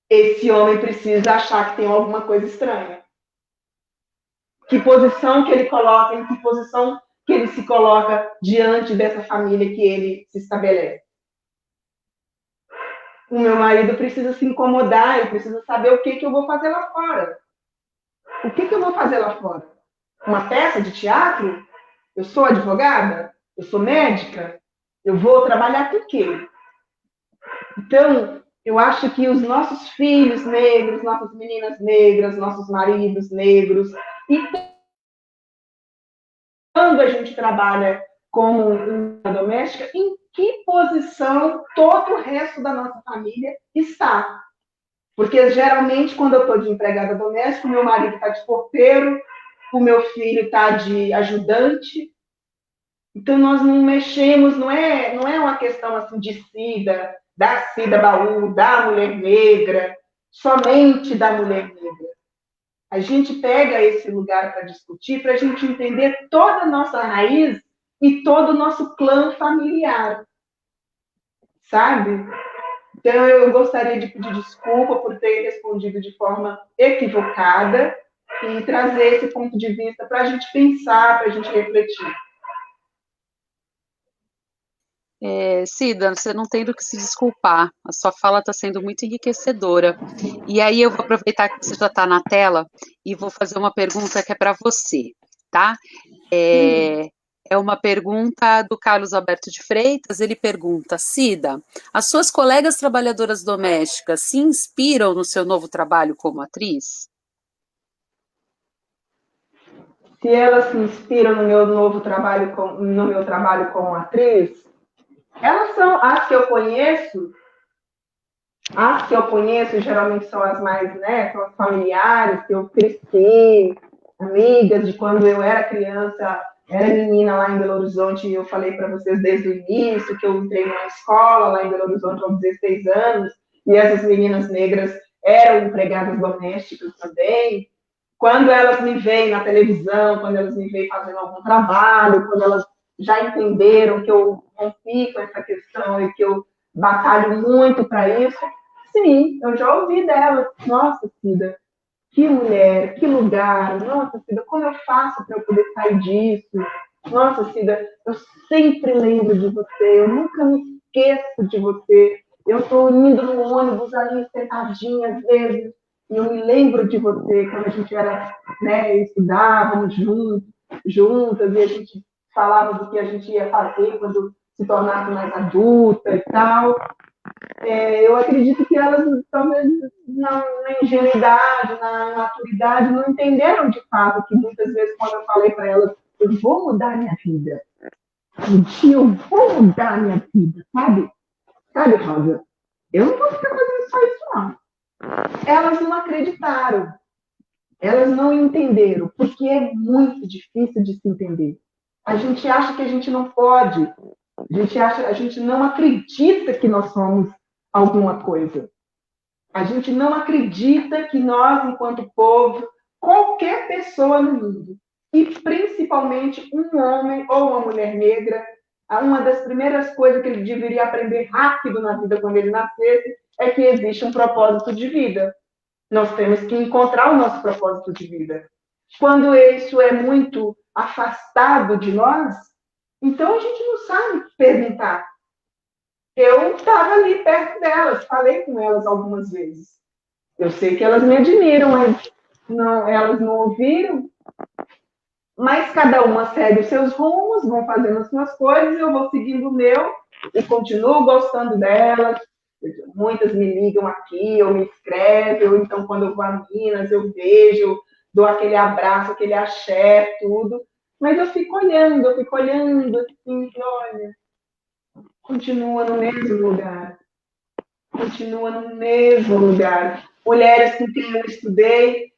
esse homem precisa achar que tem alguma coisa estranha. Que posição que ele coloca, em que posição que ele se coloca diante dessa família que ele se estabelece. O meu marido precisa se incomodar, ele precisa saber o que eu vou fazer lá fora. O que eu vou fazer lá fora? Uma peça de teatro? Eu sou advogada? Eu sou médica? Eu vou trabalhar com o quê? Então, eu acho que os nossos filhos negros, nossas meninas negras, nossos maridos negros, e quando a gente trabalha como uma doméstica, em que posição todo o resto da nossa família está? Porque, geralmente, quando eu estou de empregada doméstica, o meu marido está de porteiro, o meu filho está de ajudante. Então, nós não mexemos, não é uma questão assim de Cida, da Cida Baú, da mulher negra, somente da mulher negra. A gente pega esse lugar para discutir, para a gente entender toda a nossa raiz e todo o nosso clã familiar, sabe? Então, eu gostaria de pedir desculpa por ter respondido de forma equivocada e trazer esse ponto de vista para a gente pensar, para a gente refletir. Cida, você não tem do que se desculpar, a sua fala está sendo muito enriquecedora. E aí eu vou aproveitar que você já está na tela e vou fazer uma pergunta que é para você, tá? É uma pergunta do Carlos Alberto de Freitas, ele pergunta: Cida, as suas colegas trabalhadoras domésticas se inspiram no seu novo trabalho como atriz? Se elas se inspiram no meu novo trabalho, no meu trabalho como atriz, elas são as que eu conheço. As que eu conheço geralmente são as mais, né, são as familiares que eu cresci, amigas de quando eu era criança, era menina lá em Belo Horizonte, e eu falei para vocês desde o início que eu entrei numa escola lá em Belo Horizonte aos 16 anos, e essas meninas negras eram empregadas domésticas também. Quando elas me veem na televisão, quando elas me veem fazendo algum trabalho, quando elas já entenderam que eu rompi com essa questão e que eu batalho muito para isso, sim, eu já ouvi delas. Nossa, Cida, que mulher, que lugar. Nossa, Cida, como eu faço para eu poder sair disso? Nossa, Cida, eu sempre lembro de você, eu nunca me esqueço de você. Eu estou indo no ônibus ali, sentadinha, às vezes, e eu me lembro de você quando a gente era, né, estudávamos juntas, e a gente falava do que a gente ia fazer quando se tornasse mais adulta e tal. Eu acredito que elas, talvez, na ingenuidade, na maturidade, não entenderam de fato que muitas vezes, quando eu falei para elas, eu vou mudar minha vida. Um dia eu vou mudar minha vida, sabe? Sabe, Rosa? Eu não vou ficar fazendo só isso, não. Elas não acreditaram. Elas não entenderam, porque é muito difícil de se entender. A gente acha que a gente não pode. A gente não acredita que nós somos alguma coisa. A gente não acredita que nós, enquanto povo, qualquer pessoa no mundo, e principalmente um homem ou uma mulher negra, uma das primeiras coisas que ele deveria aprender rápido na vida quando ele nascesse é que existe um propósito de vida. Nós temos que encontrar o nosso propósito de vida. Quando isso é muito afastado de nós, então a gente não sabe perguntar. Eu estava ali perto delas, falei com elas algumas vezes. Eu sei que elas me admiram, mas não, elas não ouviram. Mas cada uma segue os seus rumos, vão fazendo as suas coisas, eu vou seguindo o meu e continuo gostando delas, Muitas me ligam aqui, ou me escrevem, ou então quando eu vou a Minas, eu vejo, dou aquele abraço, aquele axé, tudo. Mas eu fico olhando, assim, e olha, continua no mesmo lugar. Continua no mesmo lugar. Mulheres com quem eu estudei,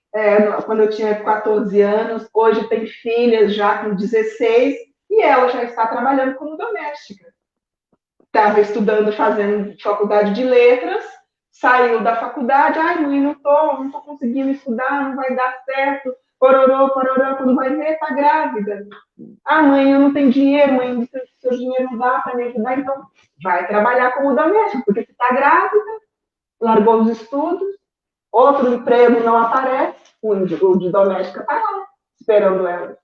quando eu tinha 14 anos, hoje tem filhas já com 16, e ela já está trabalhando como doméstica. Estava estudando, fazendo faculdade de letras, saiu da faculdade, ai mãe, não tô conseguindo estudar, não vai dar certo, pororô, quando vai ver, tá grávida. Ah, mãe, eu não tenho dinheiro, mãe, seu dinheiro não dá para me ajudar, então vai trabalhar como doméstica, porque se está grávida, largou os estudos, outro emprego não aparece, o de doméstica está lá, esperando ela.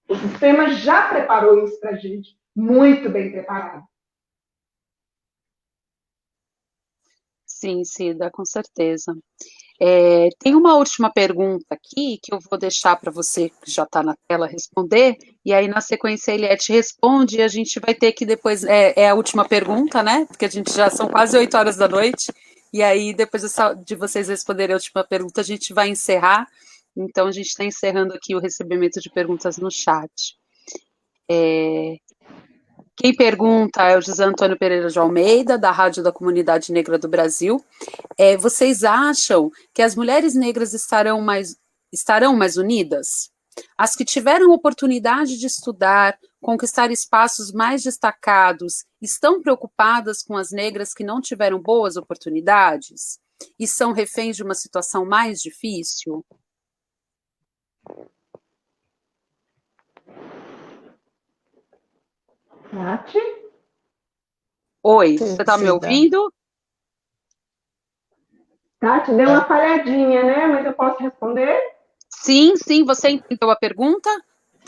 O sistema já preparou isso para a gente, muito bem preparado. Sim, Cida, com certeza. Tem uma última pergunta aqui que eu vou deixar para você, que já está na tela, responder, e aí na sequência a Eliette responde e a gente vai ter que depois, a última pergunta, né? Porque a gente já são quase 8 horas da noite, e aí depois de vocês responderem a última pergunta, a gente vai encerrar. Então a gente está encerrando aqui o recebimento de perguntas no chat. Quem pergunta é o José Antônio Pereira de Almeida, da Rádio da Comunidade Negra do Brasil. Vocês acham que as mulheres negras estarão mais unidas? As que tiveram oportunidade de estudar, conquistar espaços mais destacados, estão preocupadas com as negras que não tiveram boas oportunidades? E são reféns de uma situação mais difícil? Nath? Oi, Sim, você está me Cida. ouvindo? Tati, deu uma falhadinha, né? Mas eu posso responder? Sim, você entendeu a pergunta?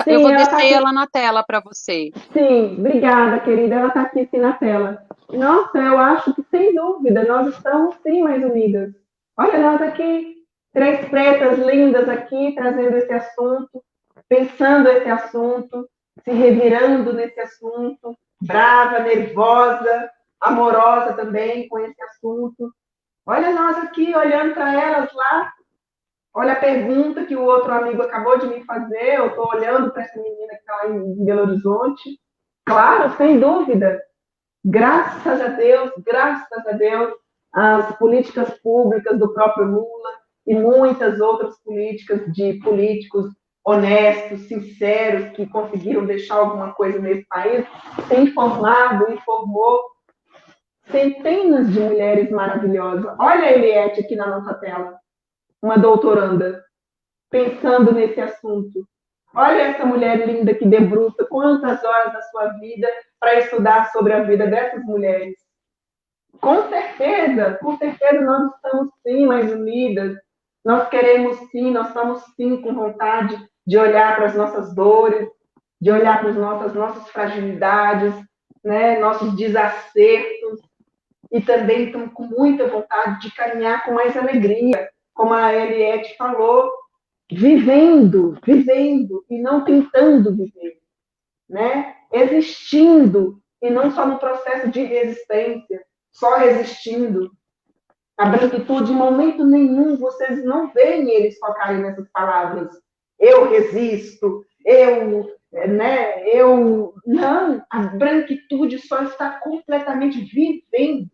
Eu Sim, vou ela está descer aqui. ela na tela para você. Sim, obrigada, querida. Ela está aqui sim na tela. Nossa, eu acho que sem dúvida nós estamos sim mais unidas. Olha, nós aqui, três pretas lindas aqui, trazendo esse assunto, pensando esse assunto, se revirando nesse assunto, brava, nervosa, amorosa também com esse assunto. Olha nós aqui olhando para elas lá. Olha a pergunta que o outro amigo acabou de me fazer. Eu estou olhando para essa menina que está lá em Belo Horizonte. Claro, sem dúvida. Graças a Deus, as políticas públicas do próprio Lula e muitas outras políticas de políticos honestos, sinceros, que conseguiram deixar alguma coisa nesse país, têm informou centenas de mulheres maravilhosas. Olha a Eliette aqui na nossa tela, uma doutoranda, pensando nesse assunto. Olha essa mulher linda que debruça quantas horas da sua vida para estudar sobre a vida dessas mulheres. Com certeza nós estamos sim mais unidas. Nós queremos sim, nós estamos sim com vontade de olhar para as nossas dores, de olhar para as nossas fragilidades, né, nossos desacertos, e também estamos com muita vontade de caminhar com mais alegria, como a Eliette falou, vivendo e não tentando viver, né? Existindo e não só no processo de resistência, só resistindo. A branquitude, em momento nenhum, vocês não veem eles focarem nessas palavras. Eu resisto, não, a branquitude só está completamente vivendo.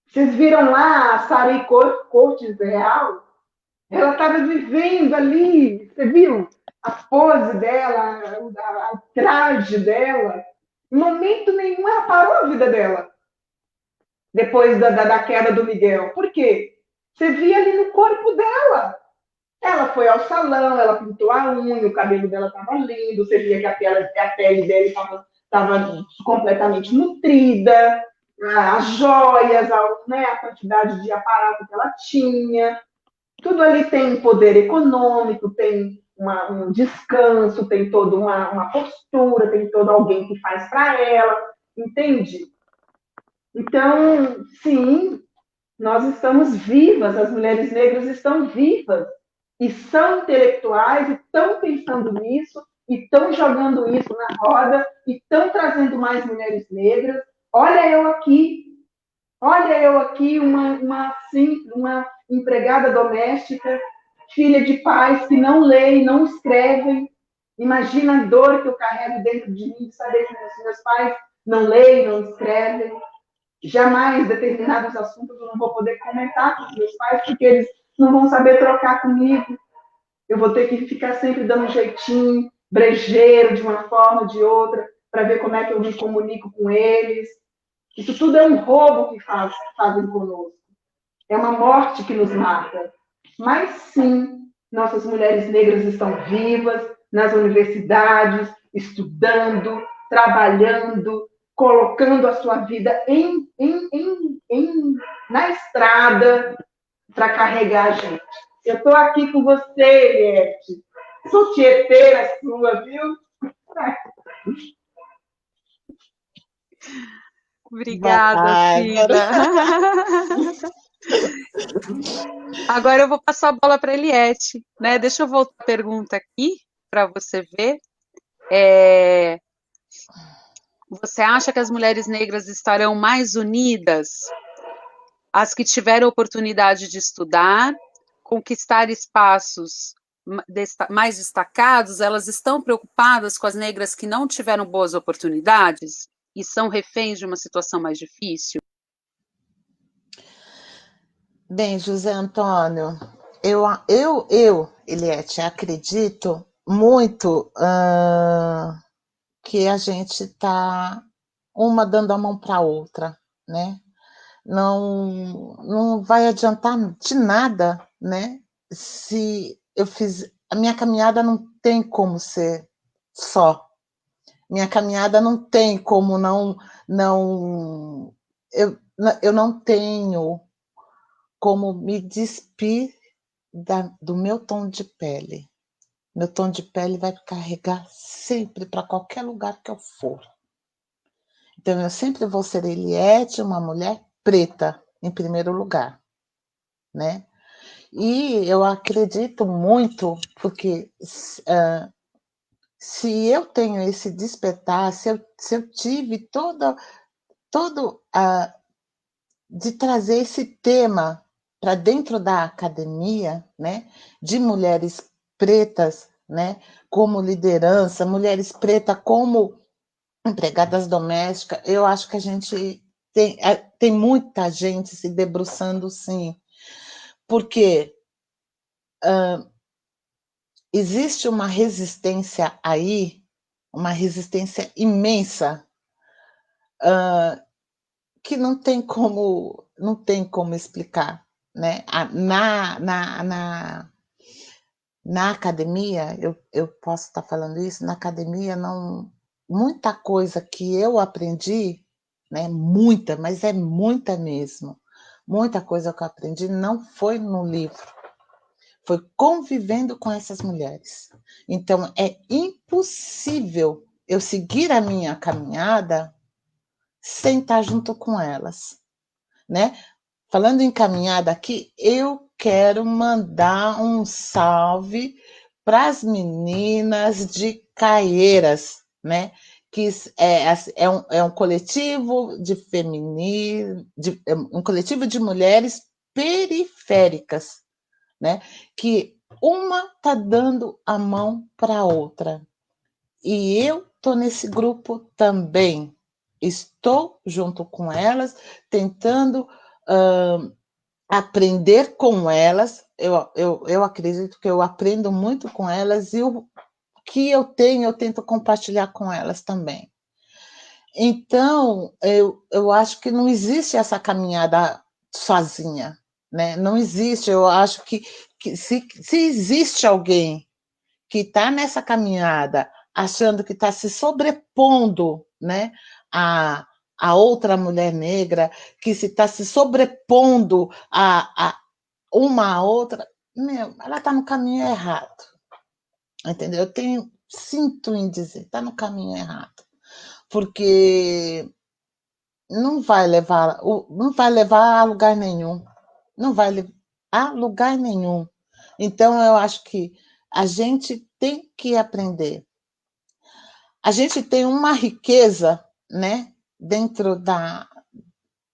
Vocês viram lá a Sari Cortes Real? Ela estava vivendo ali, você viu? A pose dela, o traje dela. Em momento nenhum ela parou a vida dela. Depois da queda do Miguel. Por quê? Você via ali no corpo dela. Ela foi ao salão, ela pintou a unha, o cabelo dela estava lindo, você via que a pele dele estava completamente nutrida, as joias, a quantidade de aparato que ela tinha. Tudo ali tem poder econômico, tem um descanso, tem toda uma postura, tem todo alguém que faz para ela, entende? Então, sim, nós estamos vivas, as mulheres negras estão vivas, e são intelectuais, e estão pensando nisso, e estão jogando isso na roda, e estão trazendo mais mulheres negras. Olha eu aqui, Olha eu aqui, uma empregada doméstica, filha de pais que não leem, não escrevem. Imagina a dor que eu carrego dentro de mim de saber que meus pais não leem, não escrevem. Jamais determinados assuntos eu não vou poder comentar com os meus pais, porque eles não vão saber trocar comigo. Eu vou ter que ficar sempre dando um jeitinho, brejeiro de uma forma ou de outra, para ver como é que eu me comunico com eles. Isso tudo é um roubo que fazem conosco. É uma morte que nos mata. Mas sim, nossas mulheres negras estão vivas nas universidades, estudando, trabalhando, colocando a sua vida na estrada para carregar a gente. Eu estou aqui com você, Eliette. Sou tieteira sua, viu? Obrigada, Cida. Agora eu vou passar a bola para a Eliette, né? Deixa eu voltar a pergunta aqui para você ver. Você acha que as mulheres negras estarão mais unidas? As que tiveram oportunidade de estudar, conquistar espaços mais destacados, elas estão preocupadas com as negras que não tiveram boas oportunidades e são reféns de uma situação mais difícil? Bem, José Antônio, Eliette, acredito muito que a gente está uma dando a mão para a outra, né? Não vai adiantar de nada, né? Se eu fiz a minha caminhada, não tem como ser só. Minha caminhada não tem como eu não tenho como me despir do meu tom de pele. Meu tom de pele vai carregar sempre para qualquer lugar que eu for. Então, eu sempre vou ser Eliette, uma mulher preta, em primeiro lugar, né? E eu acredito muito, porque se eu tenho esse despertar, se eu tive todo de trazer esse tema para dentro da academia, né, de mulheres pretas, né, como liderança, mulheres pretas como empregadas domésticas, eu acho que a gente tem muita gente se debruçando, sim, porque existe uma resistência aí, uma resistência imensa, que não tem como explicar, né? Na academia, eu posso estar falando isso, na academia muita coisa que eu aprendi, né? Muita, mas é muita mesmo. Muita coisa que eu aprendi não foi no livro, foi convivendo com essas mulheres. Então, é impossível eu seguir a minha caminhada sem estar junto com elas, né? Falando em caminhada aqui, eu quero mandar um salve para as meninas de Caieiras, né? Que é um coletivo de feminino, um coletivo de mulheres periféricas, né? Que uma está dando a mão para a outra. E eu estou nesse grupo também. Estou junto com elas, tentando aprender com elas. Eu acredito que eu aprendo muito com elas e o que eu tenho, eu tento compartilhar com elas também. Então, eu acho que não existe essa caminhada sozinha, né? Não existe. Eu acho que se existe alguém que está nessa caminhada achando que está se sobrepondo, né, a outra mulher negra, que se está se sobrepondo a uma a outra, ela está no caminho errado. Entendeu? Sinto em dizer, está no caminho errado. Porque não vai levar a lugar nenhum. Não vai levar a lugar nenhum. Então, eu acho que a gente tem que aprender. A gente tem uma riqueza, né, dentro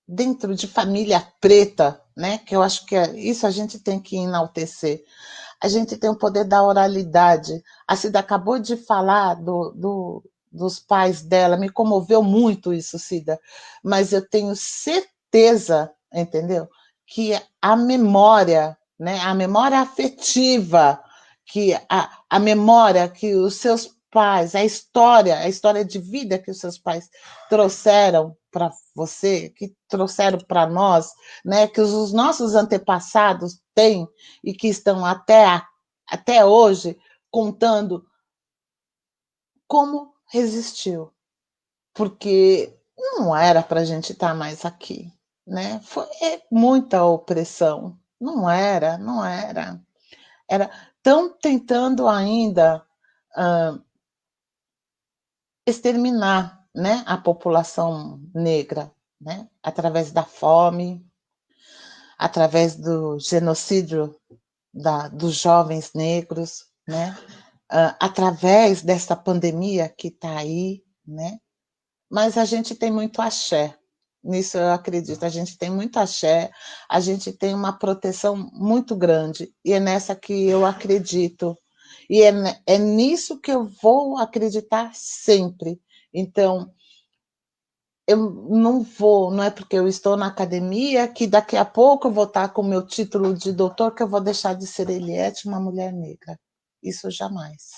dentro de família preta, né? Que eu acho que isso a gente tem que enaltecer. A gente tem o poder da oralidade. A Cida acabou de falar dos pais dela, me comoveu muito isso, Cida, mas eu tenho certeza, entendeu? Que a memória, né? A memória afetiva, que a memória que os seus pais, a história de vida que os seus pais trouxeram para você, que trouxeram para nós, né? Que os nossos antepassados têm e que estão até hoje contando como resistiu, porque não era para a gente estar mais aqui, né? Foi muita opressão, não era. Estão tentando ainda exterminar, né, a população negra, né? Através da fome, através do genocídio dos jovens negros, né? Através dessa pandemia que está aí, né? Mas a gente tem muito axé, nisso eu acredito, a gente tem muito axé, a gente tem uma proteção muito grande, e é nessa que eu acredito, e é nisso que eu vou acreditar sempre. Então, eu não é porque eu estou na academia que daqui a pouco eu vou estar com o meu título de doutor que eu vou deixar de ser Eliette, uma mulher negra. Isso jamais.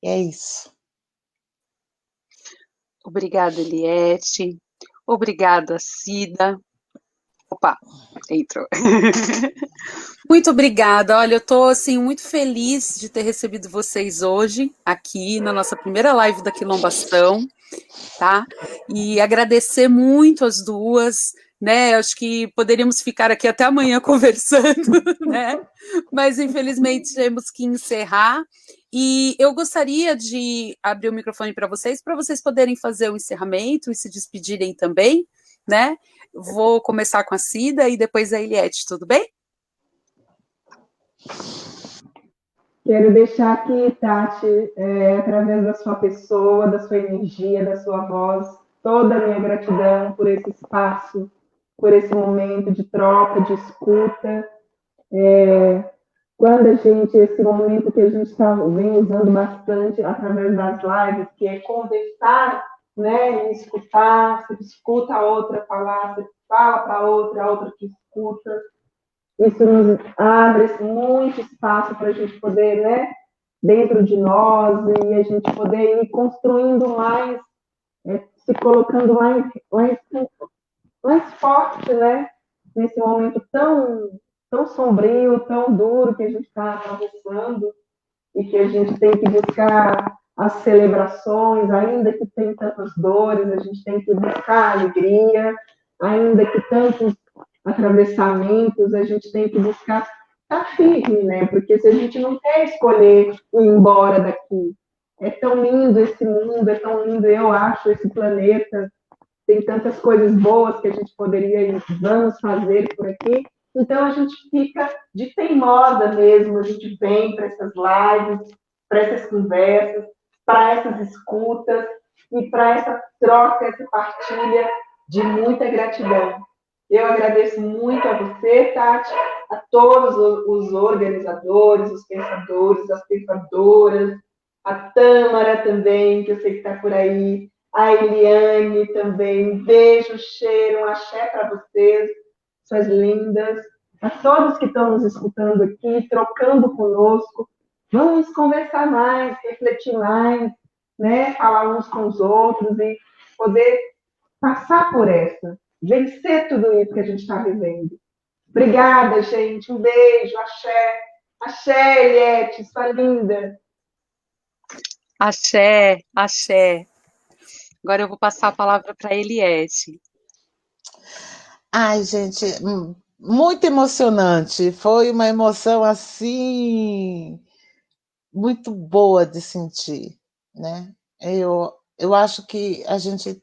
É isso. Obrigada, Eliette. Obrigada, Cida. Opa, entrou. Muito obrigada. Olha, eu estou assim, muito feliz de ter recebido vocês hoje aqui na nossa primeira live da Quilombação, tá? E agradecer muito as duas, né? Acho que poderíamos ficar aqui até amanhã conversando, né? Mas infelizmente temos que encerrar. E eu gostaria de abrir o microfone para vocês poderem fazer o encerramento e se despedirem também, né? Vou começar com a Cida e depois a Eliette, tudo bem? Quero deixar aqui, Tati, através da sua pessoa, da sua energia, da sua voz, toda a minha gratidão por esse espaço, por esse momento de troca, de escuta. Quando esse momento que a gente vem usando bastante através das lives, que é conversar, né, e escutar, você escuta a outra falar, você fala para a outra que escuta. Isso nos abre muito espaço para a gente poder, né, dentro de nós, e a gente poder ir construindo mais, se colocando mais forte, né, nesse momento tão sombrio, tão duro que a gente está atravessando, e que a gente tem que buscar as celebrações, ainda que tem tantas dores, a gente tem que buscar alegria, ainda que tantos atravessamentos, a gente tem que buscar estar firme, né? Porque se a gente não quer escolher ir embora daqui, é tão lindo esse mundo, é tão lindo, eu acho, esse planeta, tem tantas coisas boas que a gente poderia e vamos fazer por aqui, então a gente fica de teimosa mesmo, a gente vem para essas lives, para essas conversas, para essas escutas e para essa troca, essa partilha de muita gratidão. Eu agradeço muito a você, Tati, a todos os organizadores, os pensadores, as pensadoras, a Tâmara também, que eu sei que está por aí, a Eliane também. Um beijo, cheiro, um axé para vocês, suas lindas. A todos que estão nos escutando aqui, trocando conosco. Vamos conversar mais, refletir mais, né? Falar uns com os outros e poder passar por essa, vencer tudo isso que a gente está vivendo. Obrigada, gente. Um beijo, axé. Axé, Eliette, sua linda. Axé, axé. Agora eu vou passar a palavra para a Eliette. Ai, gente, muito emocionante. Foi uma emoção assim muito boa de sentir, né? Eu acho que a gente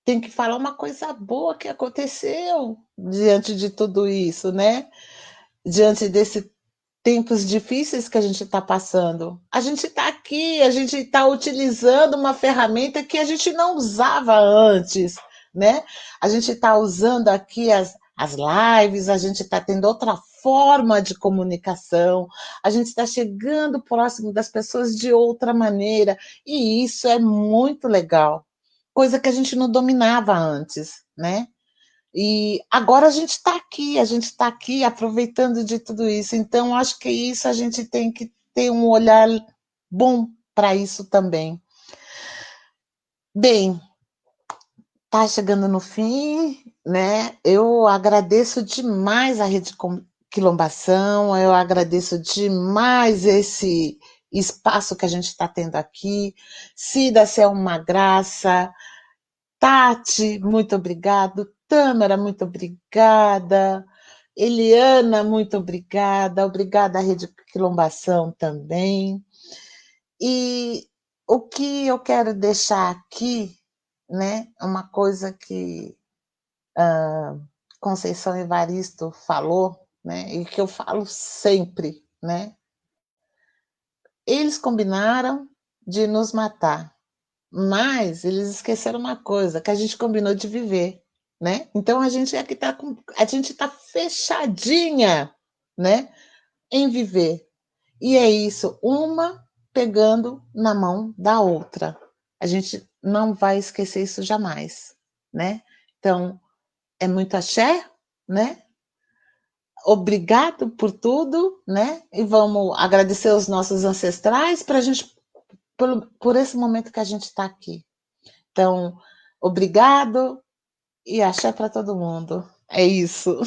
tem que falar uma coisa boa que aconteceu diante de tudo isso, né? Diante desses tempos difíceis que a gente está passando. A gente está aqui, a gente está utilizando uma ferramenta que a gente não usava antes, né? A gente está usando aqui as lives, a gente está tendo outra forma de comunicação, a gente está chegando próximo das pessoas de outra maneira, e isso é muito legal, coisa que a gente não dominava antes, né? E agora a gente está aqui aproveitando de tudo isso, então acho que isso a gente tem que ter um olhar bom para isso também. Bem, tá chegando no fim, né? Eu agradeço demais a Rede Quilombação, eu agradeço demais esse espaço que a gente está tendo aqui. Cida, você é uma graça. Tati, muito obrigado. Tâmara, muito obrigada. Eliana, muito obrigada. Obrigada à Rede Quilombação também. E o que eu quero deixar aqui, né, é uma coisa que Conceição Evaristo falou, né, e que eu falo sempre, né? Eles combinaram de nos matar, mas eles esqueceram uma coisa, que a gente combinou de viver, né? Então a gente aqui tá a gente tá fechadinha, né, em viver. E é isso, uma pegando na mão da outra. A gente não vai esquecer isso jamais, né? Então, é muito axé, né? Obrigado por tudo, né? E vamos agradecer os nossos ancestrais para a gente por esse momento que a gente está aqui. Então, obrigado e axé para todo mundo. É isso.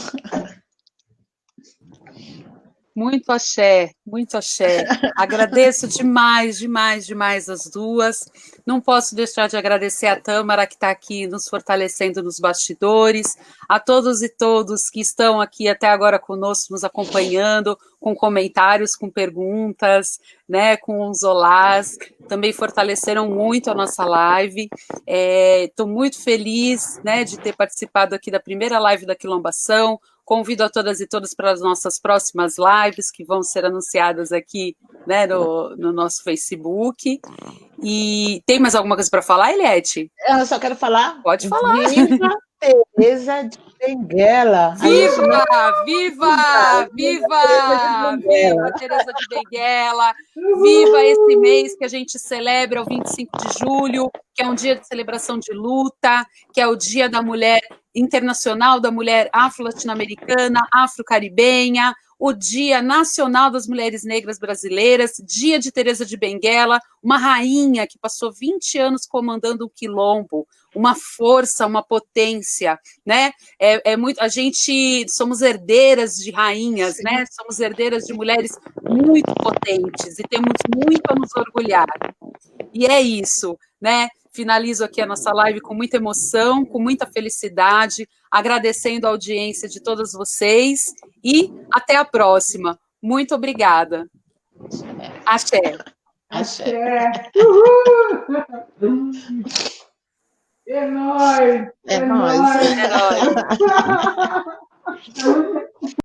Muito axé, muito axé. Agradeço demais, demais, demais as duas. Não posso deixar de agradecer a Tâmara, que está aqui nos fortalecendo nos bastidores, a todos e todos que estão aqui até agora conosco, nos acompanhando, com comentários, com perguntas, né, com os olás. Também fortaleceram muito a nossa live. Estou muito feliz, né, de ter participado aqui da primeira live da Quilombação. Convido a todas e todos para as nossas próximas lives, que vão ser anunciadas aqui, né, no nosso Facebook. E tem mais alguma coisa para falar, Eliette? Eu só quero falar. Pode falar. Viva Teresa de Benguela. Viva, viva, viva, viva Teresa de Benguela. Viva esse mês que a gente celebra, o 25 de julho, que é um dia de celebração de luta, que é o Dia da Mulher Internacional da Mulher Afro-Latino-Americana, Afro-Caribenha, o Dia Nacional das Mulheres Negras Brasileiras, Dia de Teresa de Benguela, uma rainha que passou 20 anos comandando o quilombo, uma força, uma potência, né? A gente somos herdeiras de rainhas, sim, né? Somos herdeiras de mulheres muito potentes e temos muito a nos orgulhar. E é isso, né? Finalizo aqui a nossa live com muita emoção, com muita felicidade, agradecendo a audiência de todas vocês e até a próxima. Muito obrigada. Axé. Axé. Uhul! É nóis! É nóis! É nóis!